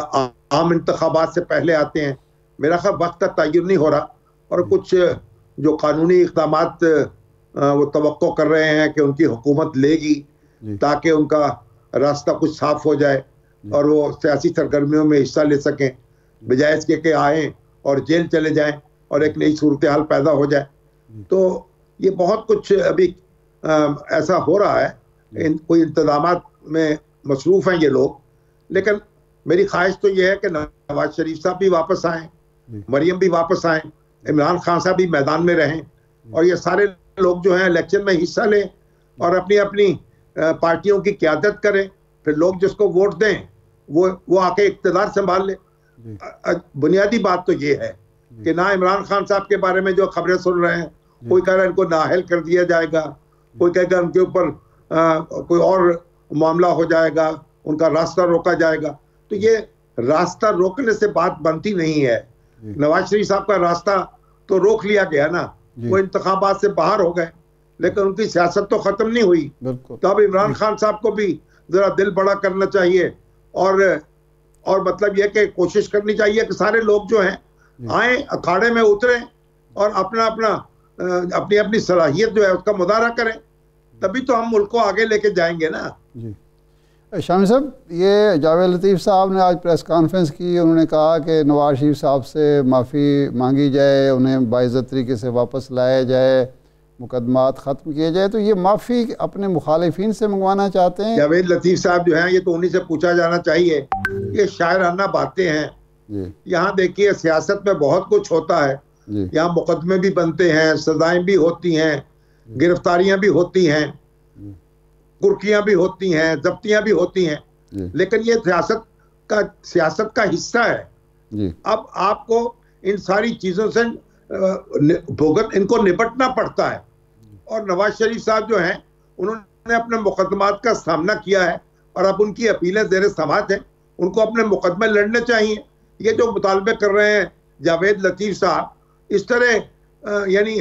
आम इंतखाबात से पहले आते हैं, मेरा ख्याल वक्त का तयन नहीं हो रहा। और कुछ जो कानूनी इक़दामात वो तवक्को कर रहे हैं कि उनकी हुकूमत लेगी ताकि उनका रास्ता कुछ साफ हो जाए और वो सियासी सरगर्मियों में हिस्सा ले सकें, बजाय इसके कि आएँ और जेल चले जाएं और एक नई सूरत हाल पैदा हो जाए। तो ये बहुत कुछ अभी ऐसा हो रहा है, कोई इंतजामात में मसरूफ़ हैं ये लोग। लेकिन मेरी ख्वाहिश तो ये है कि नवाज शरीफ साहब भी वापस आएँ, मरियम भी वापस आएँ, इमरान खान साहब भी मैदान में रहें और ये सारे लोग जो हैं इलेक्शन में हिस्सा लें और अपनी अपनी पार्टियों की क़यादत करें। फिर लोग जिसको वोट दें वो आके इक़्तिदार संभाल ले। बुनियादी बात तो ये है कि ना इमरान खान साहब के बारे में जो खबरें सुन रहे हैं, कोई कह रहा है इनको नाअहल कर दिया जाएगा, कोई कहेगा उनके ऊपर कोई और मामला हो जाएगा, उनका रास्ता रोका जाएगा। तो ये रास्ता रोकने से बात बनती नहीं है। नवाज शरीफ साहब का रास्ता तो रोक लिया गया ना, वो इंतखाबात से बाहर हो गए, लेकिन उनकी सियासत तो खत्म नहीं हुई। तो अब इमरान खान साहब को भी जरा दिल बड़ा करना चाहिए और मतलब यह कि कोशिश करनी चाहिए कि सारे लोग जो हैं आए, अखाड़े में उतरें और अपनी अपनी सलाहियत जो है उसका मुजाहरा करें, तभी तो हम मुल्क को आगे लेके जाएंगे ना। जी शामी साहब, ये जावेद लतीफ़ साहब ने आज प्रेस कॉन्फ्रेंस की, उन्होंने कहा कि नवाज शरीफ साहब से माफ़ी मांगी जाए, उन्हें बाइज़्ज़त तरीके से वापस लाया जाए, मुकदमात ख़त्म किए जाए। तो ये माफ़ी अपने मुखालिफिन से मंगवाना चाहते हैं? जावेद लतीफ़ साहब जो हैं ये तो उन्हीं से पूछा जाना चाहिए, ये शायराना बातें हैं। यहाँ देखिए सियासत में बहुत कुछ होता है, यहाँ मुकदमे भी बनते हैं, सजाएं भी होती हैं, गिरफ्तारियां भी होती हैं, कुर्कियां भी होती हैं, जब्तियां भी होती हैं, लेकिन ये सियासत का हिस्सा है। अब आपको इन सारी चीजों से इनको निपटना पड़ता है। और नवाज शरीफ साहब जो हैं उन्होंने अपने मुकदमात का सामना किया है और अब उनकी अपीलें ज़ेर समाअत हैं, उनको अपने मुकदमे लड़ने चाहिए। ये जो मुतालबे कर रहे हैं जावेद लतीफ़ साहब, इस तरह यानी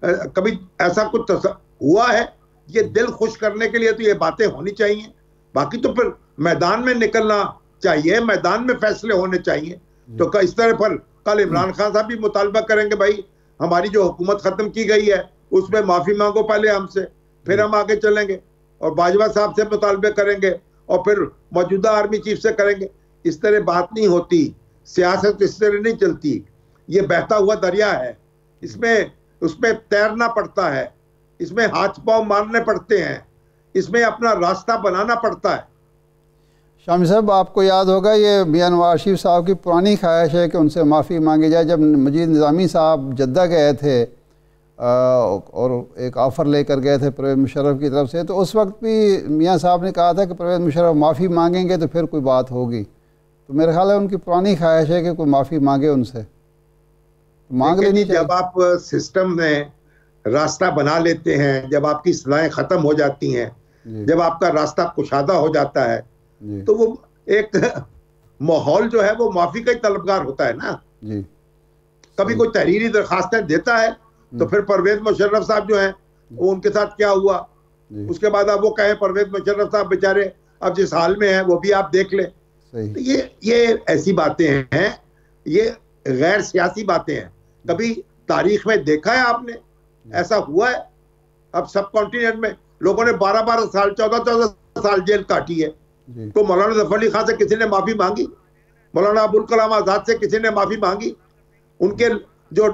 कभी ऐसा कुछ हुआ है? ये दिल खुश करने के लिए तो ये बातें होनी चाहिए, बाकी तो फिर मैदान में निकलना चाहिए, मैदान में फैसले होने चाहिए। तो इस तरह पर कल इमरान खान साहब भी मुतालबा करेंगे, भाई हमारी जो हुकूमत ख़त्म की गई है उसमें माफ़ी मांगो पहले हमसे, फिर हम आगे चलेंगे। और बाजवा साहब से मुतालबे करेंगे और फिर मौजूदा आर्मी चीफ से करेंगे। इस तरह बात नहीं होती, सियासत इस तरह नहीं चलती। ये बहता हुआ दरिया है, इसमें उसमें तैरना पड़ता है, इसमें हाथ पांव मारने पड़ते हैं, इसमें अपना रास्ता बनाना पड़ता है। शामी साहब, आपको याद होगा ये मियां नवाज शरीफ साहब की पुरानी ख्वाहिश है कि उनसे माफ़ी मांगी जाए। जब मजीद निज़ामी साहब जद्दा गए थे और एक ऑफ़र लेकर गए थे परवेज़ मुशर्रफ की तरफ से, तो उस वक्त भी मियां साहब ने कहा था कि परवेज़ मुशर्रफ माफ़ी मांगेंगे तो फिर कोई बात होगी। तो मेरा ख्याल है उनकी पुरानी ख्वाहिश है कि कोई माफ़ी मांगे उनसे, तो मांग लेनी चाहिए। जब आप सिस्टम में रास्ता बना लेते हैं, जब आपकी सलाहें ख़त्म हो जाती हैं, जब आपका रास्ता कुशादा हो जाता है, तो वो एक माहौल जो है वो माफी का ही तलबगार होता है ना जी। कभी कोई तहरीरी दरखास्तें देता है तो फिर परवेज मुशर्रफ साहब जो हैं वो उनके साथ क्या हुआ, उसके बाद आप वो कहें परवेज मुशर्रफ साहब बेचारे अब जिस हाल में हैं वो भी आप देख लें। तो ये ऐसी बातें हैं, ये गैर सियासी बातें हैं। कभी तारीख में देखा है आपने ऐसा हुआ है? अब सब कॉन्टिनेंट में लोगों ने 12-12 साल 14-14 साल जेल काटी है, तो मौलाना जफर अली खान से किसी ने माफी मांगी? मौलाना अबुल कलाम आजाद से किसी ने माफी मांगी? उनके जो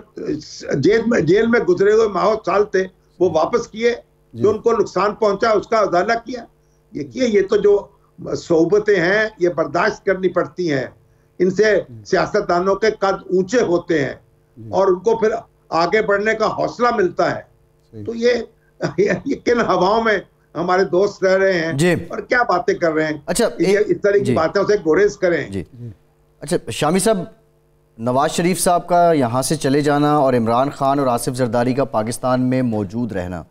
जेल में गुजरे हुए माह साल थे वो वापस किए, जो उनको नुकसान पहुंचा उसका अदाला किया। ये तो जो सोबतें हैं ये बर्दाश्त करनी पड़ती हैं, इनसे सियासतदानों के कद ऊंचे होते हैं और उनको फिर आगे बढ़ने का हौसला मिलता है। तो ये किन हवाओं में हमारे दोस्त रह रहे हैं और क्या बातें कर रहे हैं। अच्छा, इस तरह की बातों से गुरेज करें जी। अच्छा शामी साहब, नवाज शरीफ साहब का यहाँ से चले जाना और इमरान खान और आसिफ जरदारी का पाकिस्तान में मौजूद रहना,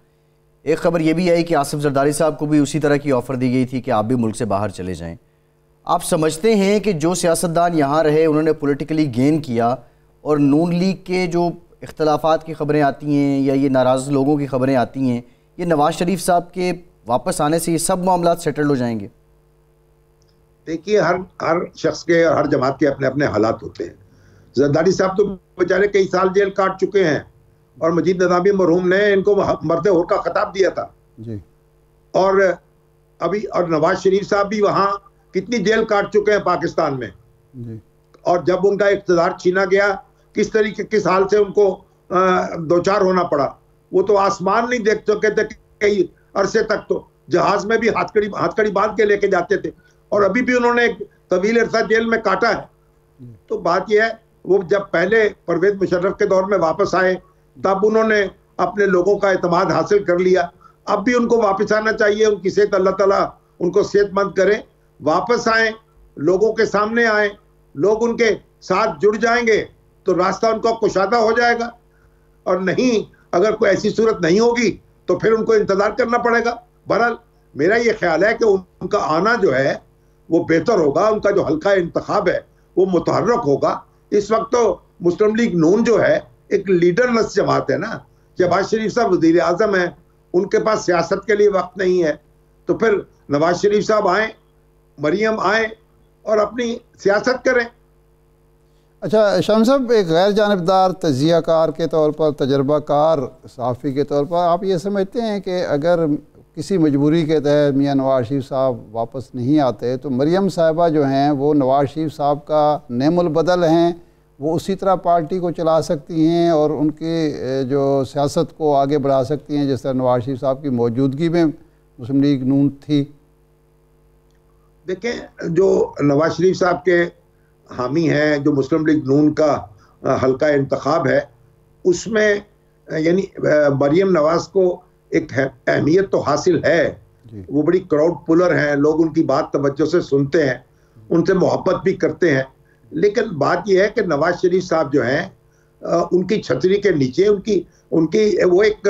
एक खबर ये भी आई कि आसिफ जरदारी साहब को भी उसी तरह की ऑफ़र दी गई थी कि आप भी मुल्क से बाहर चले जाएं। आप समझते हैं कि जो सियासतदान यहाँ रहे उन्होंने पॉलिटिकली गेन किया और नून लीग के जो इख्तलाफात की खबरें आती हैं या ये नाराज़ लोगों की खबरें आती हैं, ये नवाज शरीफ साहब के वापस आने से ये सब मामला सेटल हो जाएंगे? देखिए, हर शख्स के और हर जमात के अपने अपने हालात होते हैं। जरदारी साहब तो बेचारे कई साल जेल काट चुके हैं और मजीद निज़ामी मरहूम ने इनको मर्दे होर का खिताब दिया था जी। और अभी और नवाज शरीफ साहब भी वहाँ कितनी जेल काट चुके हैं पाकिस्तान में जी। और जब उनका इख्तियार छीना गया किस तरीके किस हाल से उनको दो चार होना पड़ा। वो तो आसमान नहीं देख सके थे, कई अरसे तक तो जहाज में भी हाथकड़ी बांध के लेके जाते थे और अभी भी उन्होंने एक तवील अरसा जेल में काटा है। तो बात यह है, वो जब पहले परवेज मुशर्रफ के दौर में वापस आए तब उन्होंने अपने लोगों का एतमाद हासिल कर लिया। अब भी उनको वापस आना चाहिए। उनकी सेहत अल्लाह ताला उनको सेहतमंद करे, वापस आए, लोगों के सामने आए, लोग उनके साथ जुड़ जाएंगे तो रास्ता उनका कुशादा हो जाएगा। और नहीं, अगर कोई ऐसी सूरत नहीं होगी तो फिर उनको इंतजार करना पड़ेगा। बहरहाल मेरा ये ख्याल है कि उनका आना जो है वो बेहतर होगा, उनका जो हल्का इंतखाब है वो मुतहर्रक होगा। इस वक्त तो मुस्लिम लीग नून जो है एक लीडरलेस जमात है ना। शहबाज शरीफ साहब वज़ीर आज़म है, उनके पास सियासत के लिए वक्त नहीं है, तो फिर नवाज शरीफ साहब आए, मरियम आए और अपनी सियासत करें। अच्छा शाम साहब, एक गैर जानिबदार तजियाकार के तौर पर, तजर्बाकार सहाफ़ी के तौर पर, आप ये समझते हैं कि अगर किसी मजबूरी के तहत मियां नवाज शरीफ साहब वापस नहीं आते तो मरियम साहिबा जो हैं वो नवाज शरीफ साहब का नेमुल बदल हैं, वो उसी तरह पार्टी को चला सकती हैं और उनकी जो सियासत को आगे बढ़ा सकती हैं जिस तरह नवाज शरीफ साहब की मौजूदगी में मुस्लिम लीग नून थी? देखें, जो नवाज शरीफ साहब के हामी हैं, जो मुस्लिम लीग नून का हल्का इंतखाब है, उसमें यानी मरियम नवाज को एक अहमियत तो हासिल है। वो बड़ी क्राउड पुलर हैं, लोग उनकी बात तवज्जो से सुनते हैं, उनसे मोहब्बत भी करते हैं। लेकिन बात यह है कि नवाज शरीफ साहब जो हैं उनकी छतरी के नीचे उनकी वो एक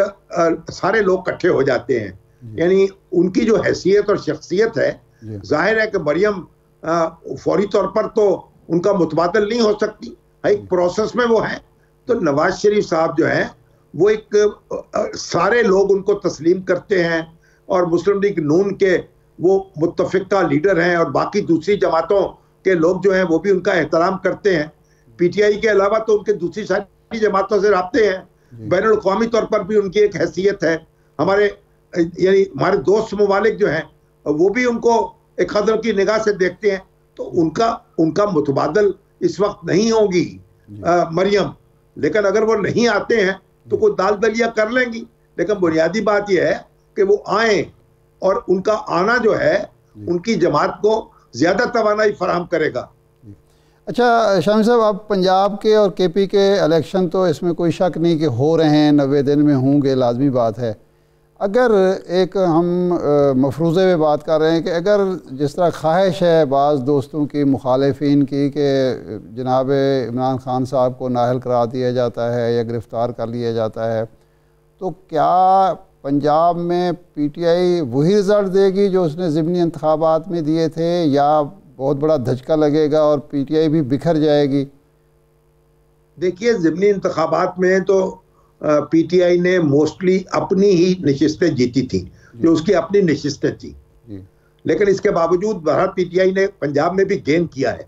सारे लोग इकट्ठे हो जाते हैं। यानी उनकी जो हैसियत और शख्सियत है, जाहिर है कि मरियम फौरी तौर पर तो उनका मुतबादल नहीं हो सकती, एक प्रोसेस में वो है। तो नवाज शरीफ साहब जो हैं वो एक सारे लोग उनको तस्लीम करते हैं और मुस्लिम लीग नून के वो मुत्तफिका लीडर हैं और बाकी दूसरी जमातों के लोग जो हैं वो भी उनका एहतराम करते हैं। पीटीआई के अलावा तो उनके दूसरी सारी जमातों से राब्ते हैं, बैनुल अक़वामी तौर पर भी उनकी एक हैसियत है। हमारे यानी हमारे दोस्त ममालिक जो हैं वो भी उनको एक कदर की निगाह से देखते हैं, तो उनका मुतबादल इस वक्त नहीं होगी मरियम, लेकिन अगर वो नहीं आते हैं तो कोई दाल दलिया कर लेंगी। लेकिन बुनियादी बात यह है कि वो आए, और उनका आना जो है उनकी जमात को ज़्यादा तवानाई फराहम करेगा। अच्छा शामी साहब, आप पंजाब के और केपी के इलेक्शन तो इसमें कोई शक नहीं कि हो रहे हैं, 90 दिन में होंगे, लाजमी बात है। अगर एक हम मफरूज़े में बात कर रहे हैं कि अगर जिस तरह ख्वाहिश है बाज़ दोस्तों की, मुखालिफिन की, कि जनाब इमरान खान साहब को नाअहल करार दिया जाता है या गिरफ़्तार कर लिया जाता है, तो क्या पंजाब में PTI वही रिज़ल्ट देगी जो उसने ज़िमनी इंतखाबात में दिए थे, या बहुत बड़ा धचका लगेगा और PTI भी बिखर जाएगी? देखिए, ज़िमनी इंतखाबात में तो PTI ने मोस्टली अपनी ही नशिस्तें जीती थी, जो उसकी अपनी नशिस्तें थी, लेकिन इसके बावजूद बहरहाल PTI ने पंजाब में भी गेन किया है।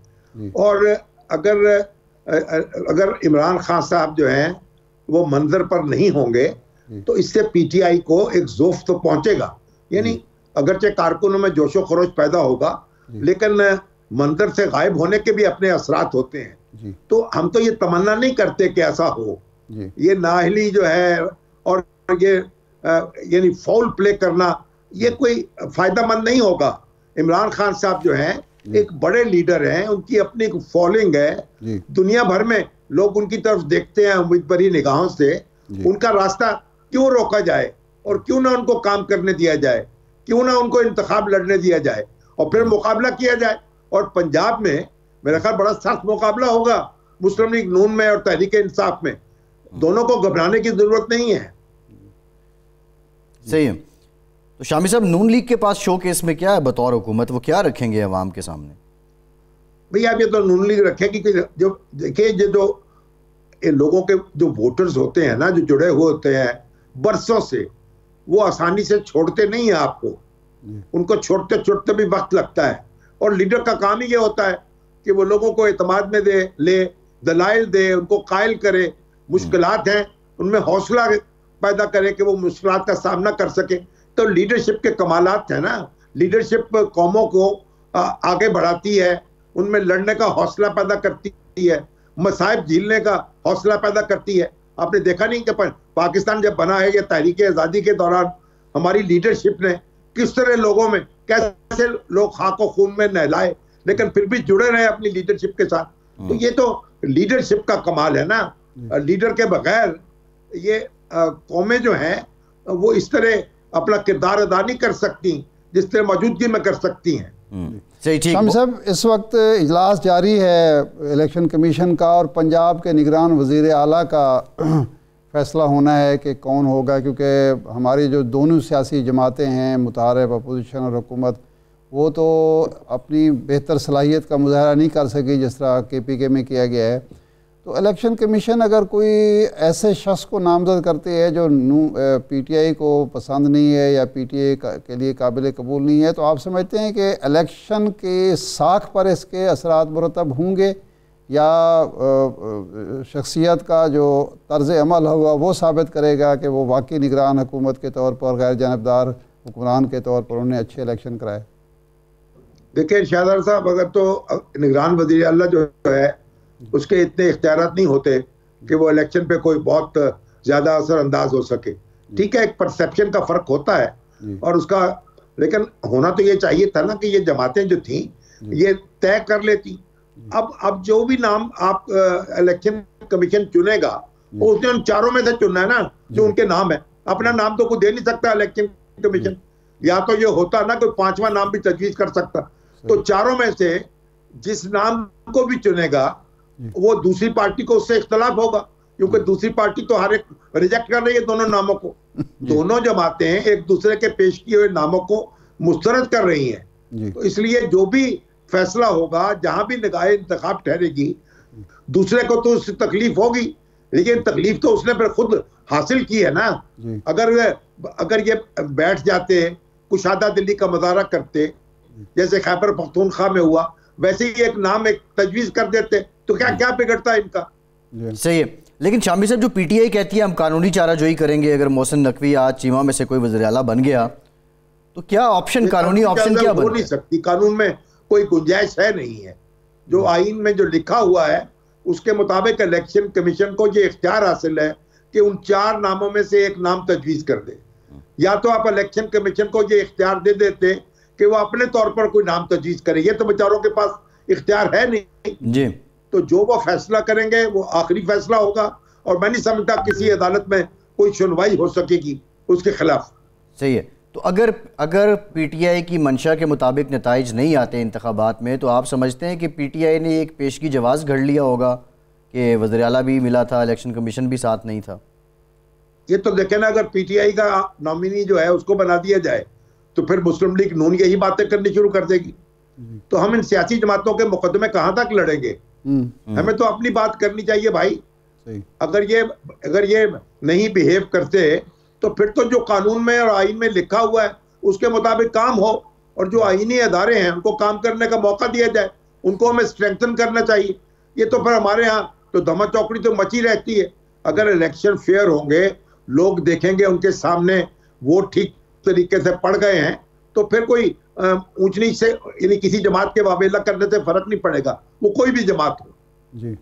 और अगर इमरान खान साहब जो हैं वो मंजर पर नहीं होंगे तो इससे PTI को एक ज़ोफ तो पहुंचेगा, यानी अगरचे कारकुनों में जोशो खरोश पैदा होगा, लेकिन मंजर से गायब होने के भी अपने असरात होते हैं। तो हम तो ये तमन्ना नहीं करते कि ऐसा हो, ये नाअहली जो है और ये यानी फाउल प्ले करना, ये कोई फायदेमंद नहीं होगा। इमरान खान साहब जो हैं एक बड़े लीडर हैं, उनकी अपनी एक फॉलोइंग है, दुनिया भर में लोग उनकी तरफ देखते हैं उम्मीद भरी निगाहों से। उनका रास्ता क्यों रोका जाए, और क्यों ना उनको काम करने दिया जाए, क्यों ना उनको इंतखाब लड़ने दिया जाए और फिर मुकाबला किया जाए। और पंजाब में मेरा ख्याल बड़ा सख्त मुकाबला होगा मुस्लिम लीग नून में और तहरीक इंसाफ में, दोनों को घबराने की जरूरत नहीं है। सही है। तो शामी साहब, नून लीग के पास शो केस में क्या है बतौर हुकूमत, वो क्या रखेंगे अवाम के सामने? भैया अब ये तो नून लीग रखेगी कि जो देखिए, जो लोगों के जो वोटर्स होते हैं ना, जो जुड़े हुए होते हैं बरसों से, वो आसानी से छोड़ते नहीं है आपको, उनको छोड़ते छोड़ते भी वक्त लगता है। और लीडर का काम ही ये होता है कि वो लोगों को एतमाद में ले दलाइल दे, उनको कायल करे, मुश्किलात हैं उनमें हौसला पैदा करे कि वो मुश्किलात का सामना कर सके। तो लीडरशिप के कमालात है ना, लीडरशिप कौमों को आगे बढ़ाती है, उनमें लड़ने का हौसला पैदा करती है, मसाइब झेलने का हौसला पैदा करती है। आपने देखा नहीं कि पाकिस्तान जब बना है, या तहरीक आज़ादी के दौरान हमारी लीडरशिप ने किस तरह लोगों में, कैसे लोग खाको खून में नहलाए, लेकिन फिर भी जुड़े रहे अपनी लीडरशिप के साथ। तो ये तो लीडरशिप का कमाल है ना। लीडर के बगैर ये कौमें जो हैं वो इस तरह अपना किरदार अदा नहीं कर सकती जिस तरह मौजूदगी में कर सकती हैं। सही, ठीक। शामी साहब, इस वक्त इजलास जारी है इलेक्शन कमीशन का, और पंजाब के निगरान वज़ीर आला का फैसला होना है कि कौन होगा, क्योंकि हमारी जो दोनों सियासी जमातें हैं, मुतहारिब अपोजिशन और हुकूमत, वो तो अपनी बेहतर सलाहियत का मुजाहरा नहीं कर सकी जिस तरह KPK में किया गया है। तो इलेक्शन कमीशन अगर कोई ऐसे शख्स को नामजद करती है जो PTI को पसंद नहीं है या PTI के लिए काबिल कबूल नहीं है, तो आप समझते हैं कि इलेक्शन के साख पर इसके असरात मुरतब होंगे, या शख्सियत का जो तर्ज अमल होगा वो साबित करेगा कि वो वाकई निगरान हुकूमत के तौर पर, गैर जानबदार हुक्मरान के तौर पर उन्हें अच्छे इलेक्शन कराए? देखिए शाहदार साहब, अगर तो निगरान वज़ीर आला जो है उसके इतने इख्तियारात नहीं होते कि वो इलेक्शन पे कोई बहुत ज़्यादा असरअंदाज हो सके। ठीक है, एक परसेप्शन का फ़र्क होता है और उसका, लेकिन होना तो ये चाहिए था ना कि ये जमातें जो थी ये तय कर लेती। अब जो भी नाम आप इलेक्शन कमीशन चुनेगा वो उसने उन चारों में से चुनना है ना जो उनके नाम है। अपना नाम तो कोई दे नहीं सकता इलेक्शन कमीशन, या तो ये होता ना कोई पांचवा नाम भी तजवीज़ कर सकता। तो चारों में से जिस नाम को भी चुनेगा वो दूसरी पार्टी को उससे इख्तलाफ होगा, क्योंकि दूसरी पार्टी तो हर एक रिजेक्ट कर रही है दोनों नामों को। दोनों जमातें एक दूसरे के पेश किए हुए नामों को मुस्तरद कर रही हैं। तो इसलिए जो भी फैसला होगा, जहां भी निगाहे इंतखाब ठहरेगी, दूसरे को तो उससे तकलीफ होगी, लेकिन तकलीफ तो उसने फिर खुद हासिल की है ना। अगर ये बैठ जाते, कुशादा दिल्ली का मुजाहरा करते जैसे खैबर पख्तूनख्वा में हुआ, वैसे ही एक नाम एक तजवीज़ कर देते, तो क्या क्या बिगड़ता है इनका। सही है, लेकिन शामी साहब, जो पीटीआई कहती है हम कानूनी चाराजोई करेंगे, अगर मोहसिन नकवी आज चीमा में से कोई वज़ीर आला बन गया तो क्या ऑप्शन, कानूनी ऑप्शन क्या हो नहीं सकती? कानून में कोई गुंजाइश है नहीं है। जो आइन में जो लिखा हुआ है उसके मुताबिक इलेक्शन कमीशन को ये इख्तियार हासिल है कि उन 4 नामों में से एक नाम तजवीज़ कर दे। या तो आप इलेक्शन कमीशन को ये इख्तियार दे देते कि वो अपने तौर पर कोई नाम तजवीज़ करे, ये तो बेचारों के पास इख्तियार है नहीं जी। तो जो वो फैसला करेंगे वो आखिरी फैसला होगा और मैं नहीं समझता किसी अदालत में कोई सुनवाई हो सकेगी उसके खिलाफ। सही है। तो अगर पीटीआई की मंशा के मुताबिक नताइज नहीं आते इंतखाबात में, तो आप समझते हैं कि पीटीआई ने एक पेशगी जवाज़ घड़ लिया होगा कि वज़ीर आला भी मिला था, इलेक्शन कमीशन भी साथ नहीं था? ये तो देखें ना, अगर पीटीआई का नॉमिनी जो है उसको बना दिया जाए तो फिर मुस्लिम लीग नून यही बातें करनी शुरू कर देगी। तो हम इन सियासी जमातों के मुकदमे कहाँ तक लड़ेंगे? हमें तो अपनी बात करनी चाहिए भाई। अगर ये नहीं बिहेव करते तो फिर तो जो कानून में और आइन में लिखा हुआ है उसके मुताबिक काम हो, और जो आईनी अदारे हैं उनको काम करने का मौका दिया जाए, उनको हमें स्ट्रेंथन करना चाहिए। ये तो फिर हमारे यहाँ तो धमा चौकड़ी तो मची रहती है। अगर इलेक्शन फेयर होंगे, लोग देखेंगे उनके सामने वोट ठीक तरीके से पड़ गए हैं, तो फिर कोई ऊंच नीच से यानी किसी जमात के वाबेला करने से फर्क नहीं पड़ेगा, वो कोई भी जमात हो जी।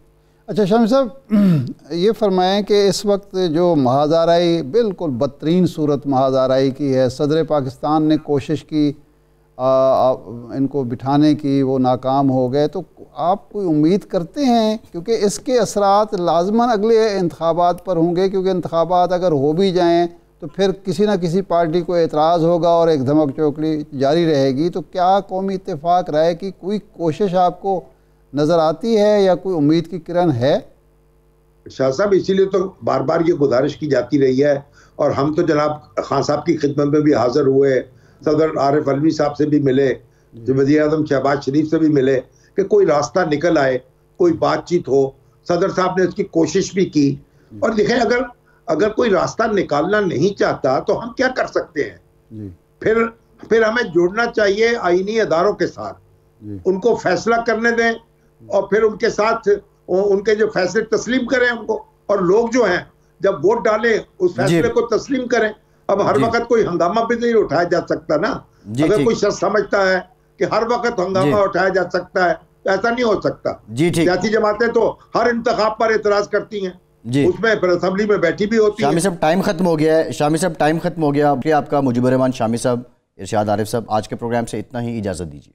अच्छा शामी साहब, ये फरमाएं कि इस वक्त जो महाज़ाराई बिल्कुल बदतरीन सूरत महाज़ाराई की है, सदर पाकिस्तान ने कोशिश की इनको बिठाने की, वो नाकाम हो गए, तो आप कोई उम्मीद करते हैं क्योंकि इसके असरात लाजमन अगले इंतखाबात पर होंगे, क्योंकि इंतखाबात अगर हो भी जाएं तो फिर किसी ना किसी पार्टी को एतराज़ होगा और एक धमक चौकड़ी जारी रहेगी, तो क्या कौमी इत्तेफाक राय की कोई कोशिश आपको नज़र आती है या कोई उम्मीद की किरण है? शाह साहब, इसीलिए तो बार बार ये गुजारिश की जाती रही है और हम तो जनाब खान साहब की खिदमत में भी हाजिर हुए, सदर आरिफ अलवी साहब से भी मिले, वज़ीर आज़म शहबाज शरीफ से भी मिले कि कोई रास्ता निकल आए, कोई बातचीत हो। सदर साहब ने उसकी कोशिश भी की। और देखें, अगर कोई रास्ता निकालना नहीं चाहता तो हम क्या कर सकते हैं? फिर हमें जुड़ना चाहिए आईनी अदारों के साथ, उनको फैसला करने दें और फिर उनके साथ उनके जो फैसले तस्लीम करें उनको, और लोग जो हैं जब वोट डालें उस फैसले को तस्लीम करें। अब हर वक्त कोई हंगामा भी नहीं उठाया जा सकता ना। अगर कोई शख्स समझता है कि हर वक्त हंगामा उठाया जा सकता है, ऐसा नहीं हो सकता। सियासी जमातें तो हर इंतखाब पर एतराज करती हैं, उसमें फिर असेंबली में बैठी भी होती है। शामी साहब टाइम खत्म हो गया है। शामी साहब टाइम खत्म हो गया। आपका मुजीबुर रहमान शामी साहब, इरशाद आरिफ साहब, आज के प्रोग्राम से इतना ही, इजाज़त दीजिए।